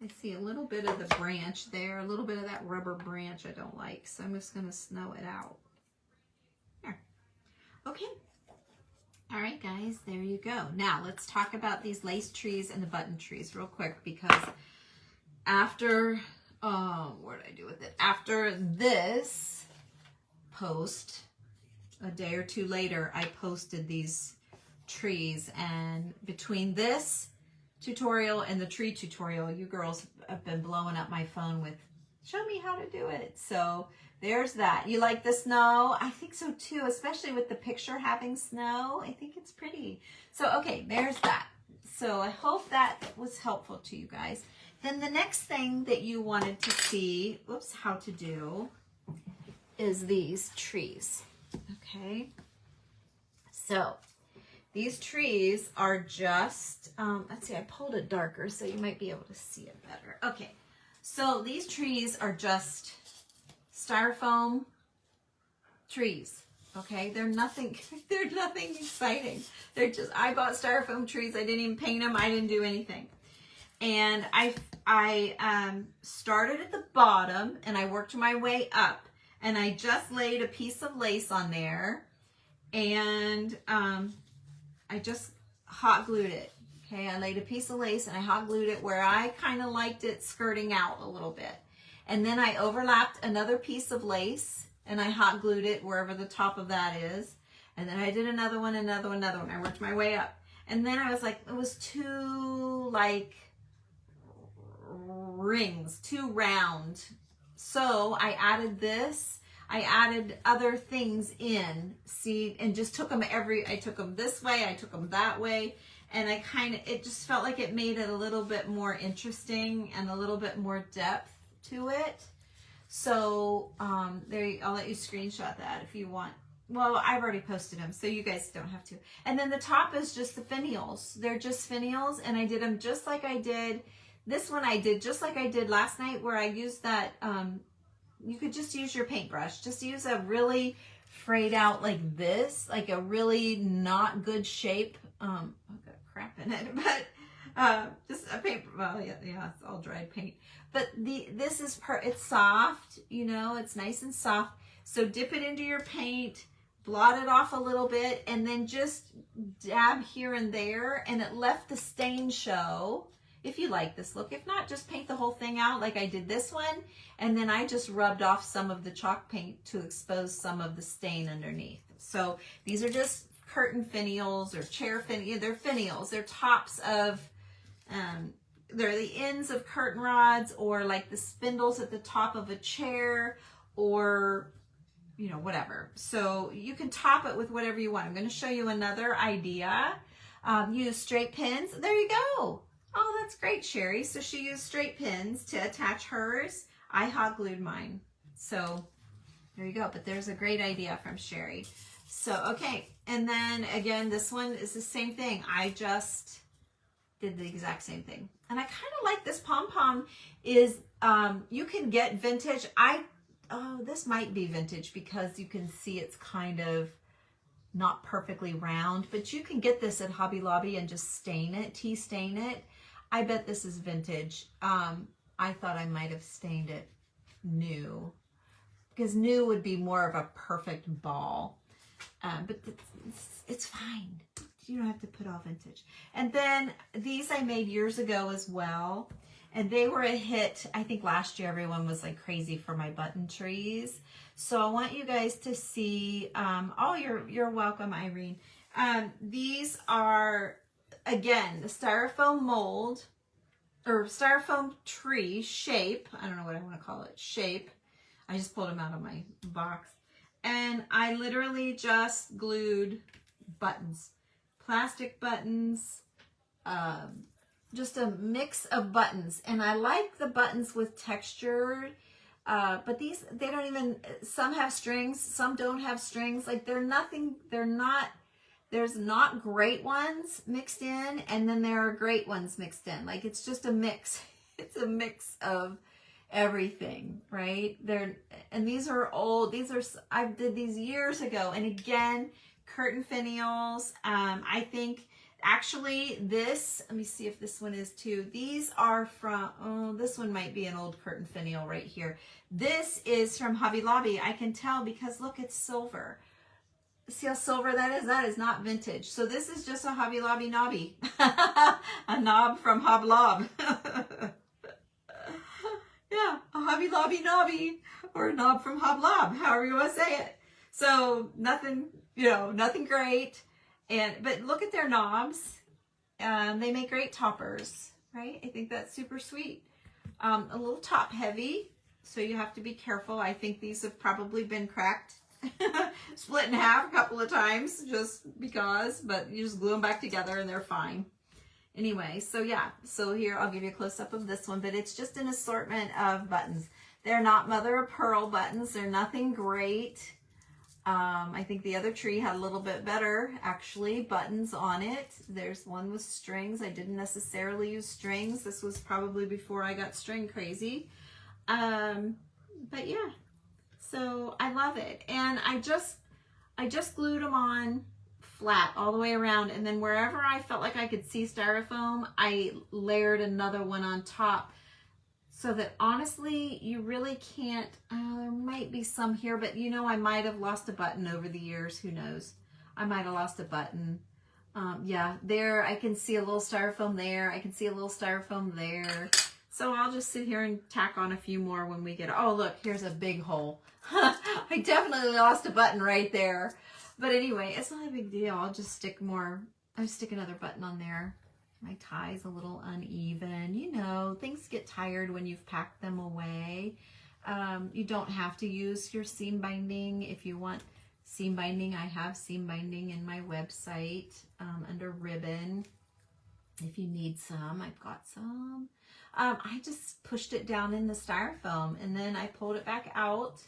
I see a little bit of the branch there, a little bit of that rubber branch I don't like, so I'm just going to snow it out. There. Okay. All right, guys, there you go. Now, let's talk about these lace trees and the button trees real quick, because after, what did I do with it? After this post, a day or two later, I posted these trees, and between this tutorial and the tree tutorial, you girls have been blowing up my phone with show me how to do it. So there's that. You like the snow? I think so too, especially with the picture having snow. I think it's pretty. So okay, there's that. So I hope that was helpful to you guys. Then the next thing that you wanted to see, oops, how to do is these trees. Okay, so these trees are just, let's see, I pulled it darker so you might be able to see it better. Okay, so these trees are just styrofoam trees. Okay, they're nothing exciting. They're just, I bought styrofoam trees. I didn't even paint them. I didn't do anything. And I started at the bottom and I worked my way up, and I just laid a piece of lace on there, and I just hot glued it. Okay, I laid a piece of lace and I hot glued it where I kind of liked it skirting out a little bit. And then I overlapped another piece of lace and I hot glued it wherever the top of that is. And then I did another one, another one, another one. I worked my way up. And then I was like, it was too like rings, too round. So I added this. I added other things in, see, and just took them I took them this way, I took them that way, and I it just felt like it made it a little bit more interesting and a little bit more depth to it. So I'll let you screenshot that if you want. Well, I've already posted them, so you guys don't have to. And then the top is just the finials. They're just finials, and I did them just like I did. This one I did just like I did last night, where I used that, you could just use your paintbrush. Just use a really frayed out like this, like a really not good shape. I've got crap in it, but just a paint, well, yeah, it's all dried paint. But this is, it's soft, you know, it's nice and soft. So dip it into your paint, blot it off a little bit, and then just dab here and there, and it left the stain show. If you like this look, if not, just paint the whole thing out like I did this one, and then I just rubbed off some of the chalk paint to expose some of the stain underneath. So these are just curtain finials or chair finials. They're finials. They're tops of, they're the ends of curtain rods, or like the spindles at the top of a chair, or you know, whatever. So you can top it with whatever you want. I'm going to show you another idea. Use straight pins. There you go. Oh, that's great, Sherry. So she used straight pins to attach hers. I hot glued mine. So there you go. But there's a great idea from Sherry. So, okay. And then again, this one is the same thing. I just did the exact same thing. And I kind of like this pom-pom is, you can get vintage. Oh, this might be vintage because you can see it's kind of not perfectly round, but you can get this at Hobby Lobby and just stain it, tea stain it. I bet this is vintage. I thought I might have stained it new, because new would be more of a perfect ball, but it's fine. You don't have to put all vintage. And then these I made years ago as well, and they were a hit. I think last year everyone was like crazy for my button trees. So I want you guys to see, oh, you're welcome, Irene. These are, again, the styrofoam mold, or styrofoam tree shape. I don't know what I want to call it, shape. I just pulled them out of my box. And I literally just glued buttons, plastic buttons, just a mix of buttons. And I like the buttons with texture, but these, they don't even, some have strings, some don't have strings. Like there's not great ones mixed in, and then there are great ones mixed in. Like it's just a mix. It's a mix of everything, right? And these are old. I did these years ago. And again, curtain finials. I think actually this, let me see if this one is too. These are from, oh, this one might be an old curtain finial right here. This is from Hobby Lobby. I can tell because look, it's silver. See how silver that is? That is not vintage. So this is just a Hobby Lobby knobby. A knob from Hob Lob. Yeah, a Hobby Lobby knobby, or a knob from Hob Lob, however you want to say it. So nothing, you know, nothing great. But look at their knobs. They make great toppers, right? I think that's super sweet. A little top heavy, so you have to be careful. I think these have probably been cracked, split in half a couple of times just because, but you just glue them back together and they're fine. Anyway, so yeah, so here I'll give you a close-up of this one, but it's just an assortment of buttons. They're not mother of pearl buttons. They're nothing great. I think the other tree had a little bit better, actually, buttons on it. There's one with strings. I didn't necessarily use strings. This was probably before I got string crazy. But yeah, so I love it. And I just glued them on flat all the way around. And then wherever I felt like I could see styrofoam, I layered another one on top. So that honestly, you really can't, there might be some here, but you know, I might have lost a button over the years. Who knows? I might have lost a button. Yeah, there, I can see a little styrofoam there. I can see a little styrofoam there. So I'll just sit here and tack on a few more when we get, oh, look, here's a big hole. I definitely lost a button right there. But anyway, it's not a big deal. I'll just stick more, I'll stick another button on there. My tie's a little uneven. You know, things get tired when you've packed them away. You don't have to use your seam binding. If you want seam binding, I have seam binding in my website under ribbon. If you need some, I've got some. I just pushed it down in the styrofoam and then I pulled it back out.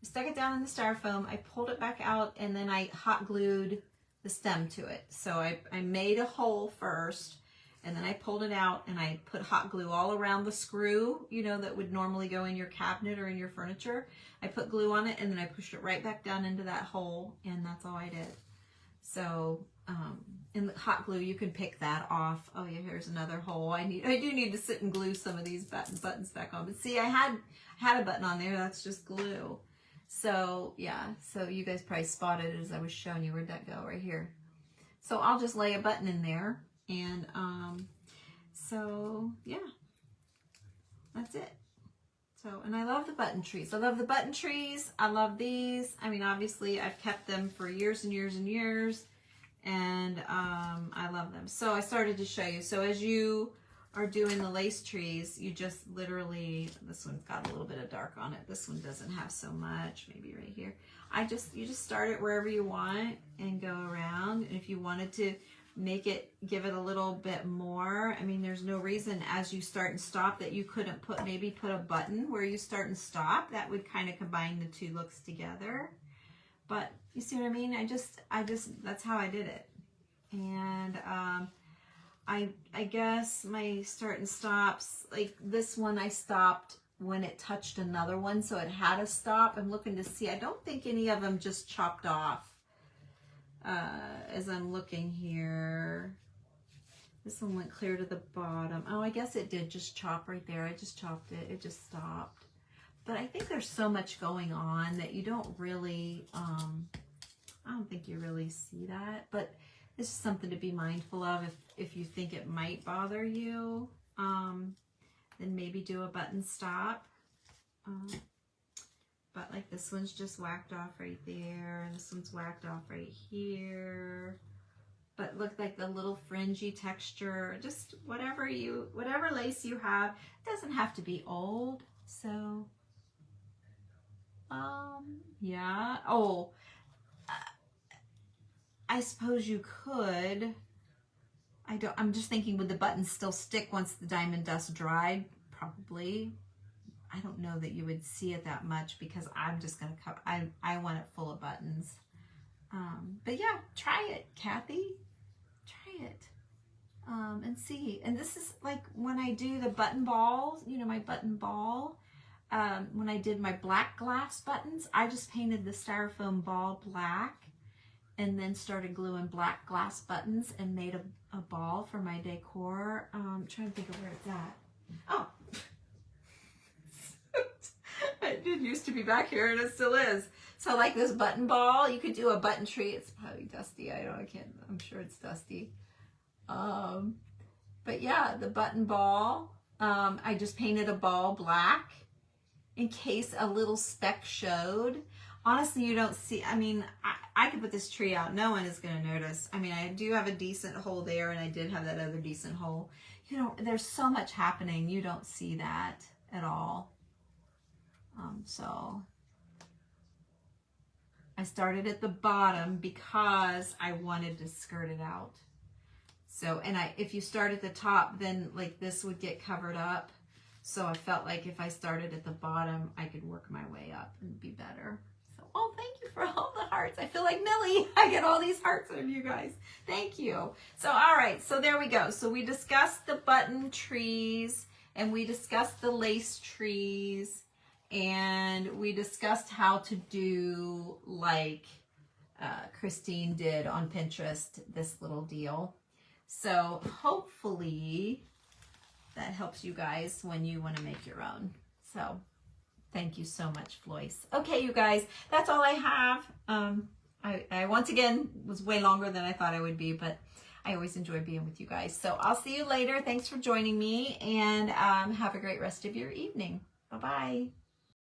I stuck it down in the styrofoam. I pulled it back out and then I hot glued the stem to it. So I made a hole first and then I pulled it out and I put hot glue all around the screw, you know, that would normally go in your cabinet or in your furniture. I put glue on it and then I pushed it right back down into that hole and that's all I did. So in the hot glue, you can pick that off. Oh yeah, here's another hole. I do need to sit and glue some of these buttons back on. But see, I had a button on there. That's just glue. So yeah, so you guys probably spotted it as I was showing you. Where'd that go? Right here. So I'll just lay a button in there and so yeah, that's it. So, and I love the button trees. I love the button trees. I love these. I mean, obviously I've kept them for years and years and years and I love them. So I started to show you. So as you are doing the lace trees, you just literally, this one's got a little bit of dark on it. This one doesn't have so much, maybe right here. You just start it wherever you want and go around. And if you wanted to make it, give it a little bit more, I mean, there's no reason as you start and stop that you couldn't maybe put a button where you start and stop. That would kind of combine the two looks together. But you see what I mean? I just, that's how I did it. And, I guess my start and stops, like this one I stopped when it touched another one, so it had to stop. I'm looking to see. I don't think any of them just chopped off as I'm looking here. This one went clear to the bottom. Oh, I guess it did just chop right there. I just chopped it. It just stopped. But I think there's so much going on that you don't really, I don't think you really see that. But this is something to be mindful of if you think it might bother you. Then maybe do a button stop. But like this one's just whacked off right there. And this one's whacked off right here. But look, like the little fringy texture, just whatever lace you have. It doesn't have to be old. So, yeah. Oh, I suppose you could. I'm just thinking, would the buttons still stick once the diamond dust dried? Probably. I don't know that you would see it that much because I'm just going to cover, I want it full of buttons. But yeah, try it, Kathy. Try it. And see. And this is like when I do the button balls, you know, my button ball. When I did my black glass buttons, I just painted the styrofoam ball black and then started gluing black glass buttons and made a ball for my decor. I'm trying to think of where it's at. Oh, it did used to be back here and it still is. So like this button ball, you could do a button tree. It's probably dusty. I'm sure it's dusty. But yeah, the button ball, I just painted a ball black in case a little speck showed. honestly, you don't see, I mean, I could put this tree out. No one is going to notice. I mean, I do have a decent hole there, and I did have that other decent hole. You know, there's so much happening. You don't see that at all. So I started at the bottom because I wanted to skirt it out. So, and if you start at the top, then like this would get covered up. So I felt like if I started at the bottom, I could work my way up and be better. So, oh, thank you for all the hearts. I feel like Millie. I get all these hearts from you guys. Thank you. So, all right. So there we go. So we discussed the button trees, and we discussed the lace trees, and we discussed how to do like Christine did on Pinterest, this little deal. So hopefully that helps you guys when you want to make your own. So thank you so much, Floyce. Okay, you guys, that's all I have. I once again was way longer than I thought I would be, but I always enjoy being with you guys. So I'll see you later. Thanks for joining me, and have a great rest of your evening. Bye-bye.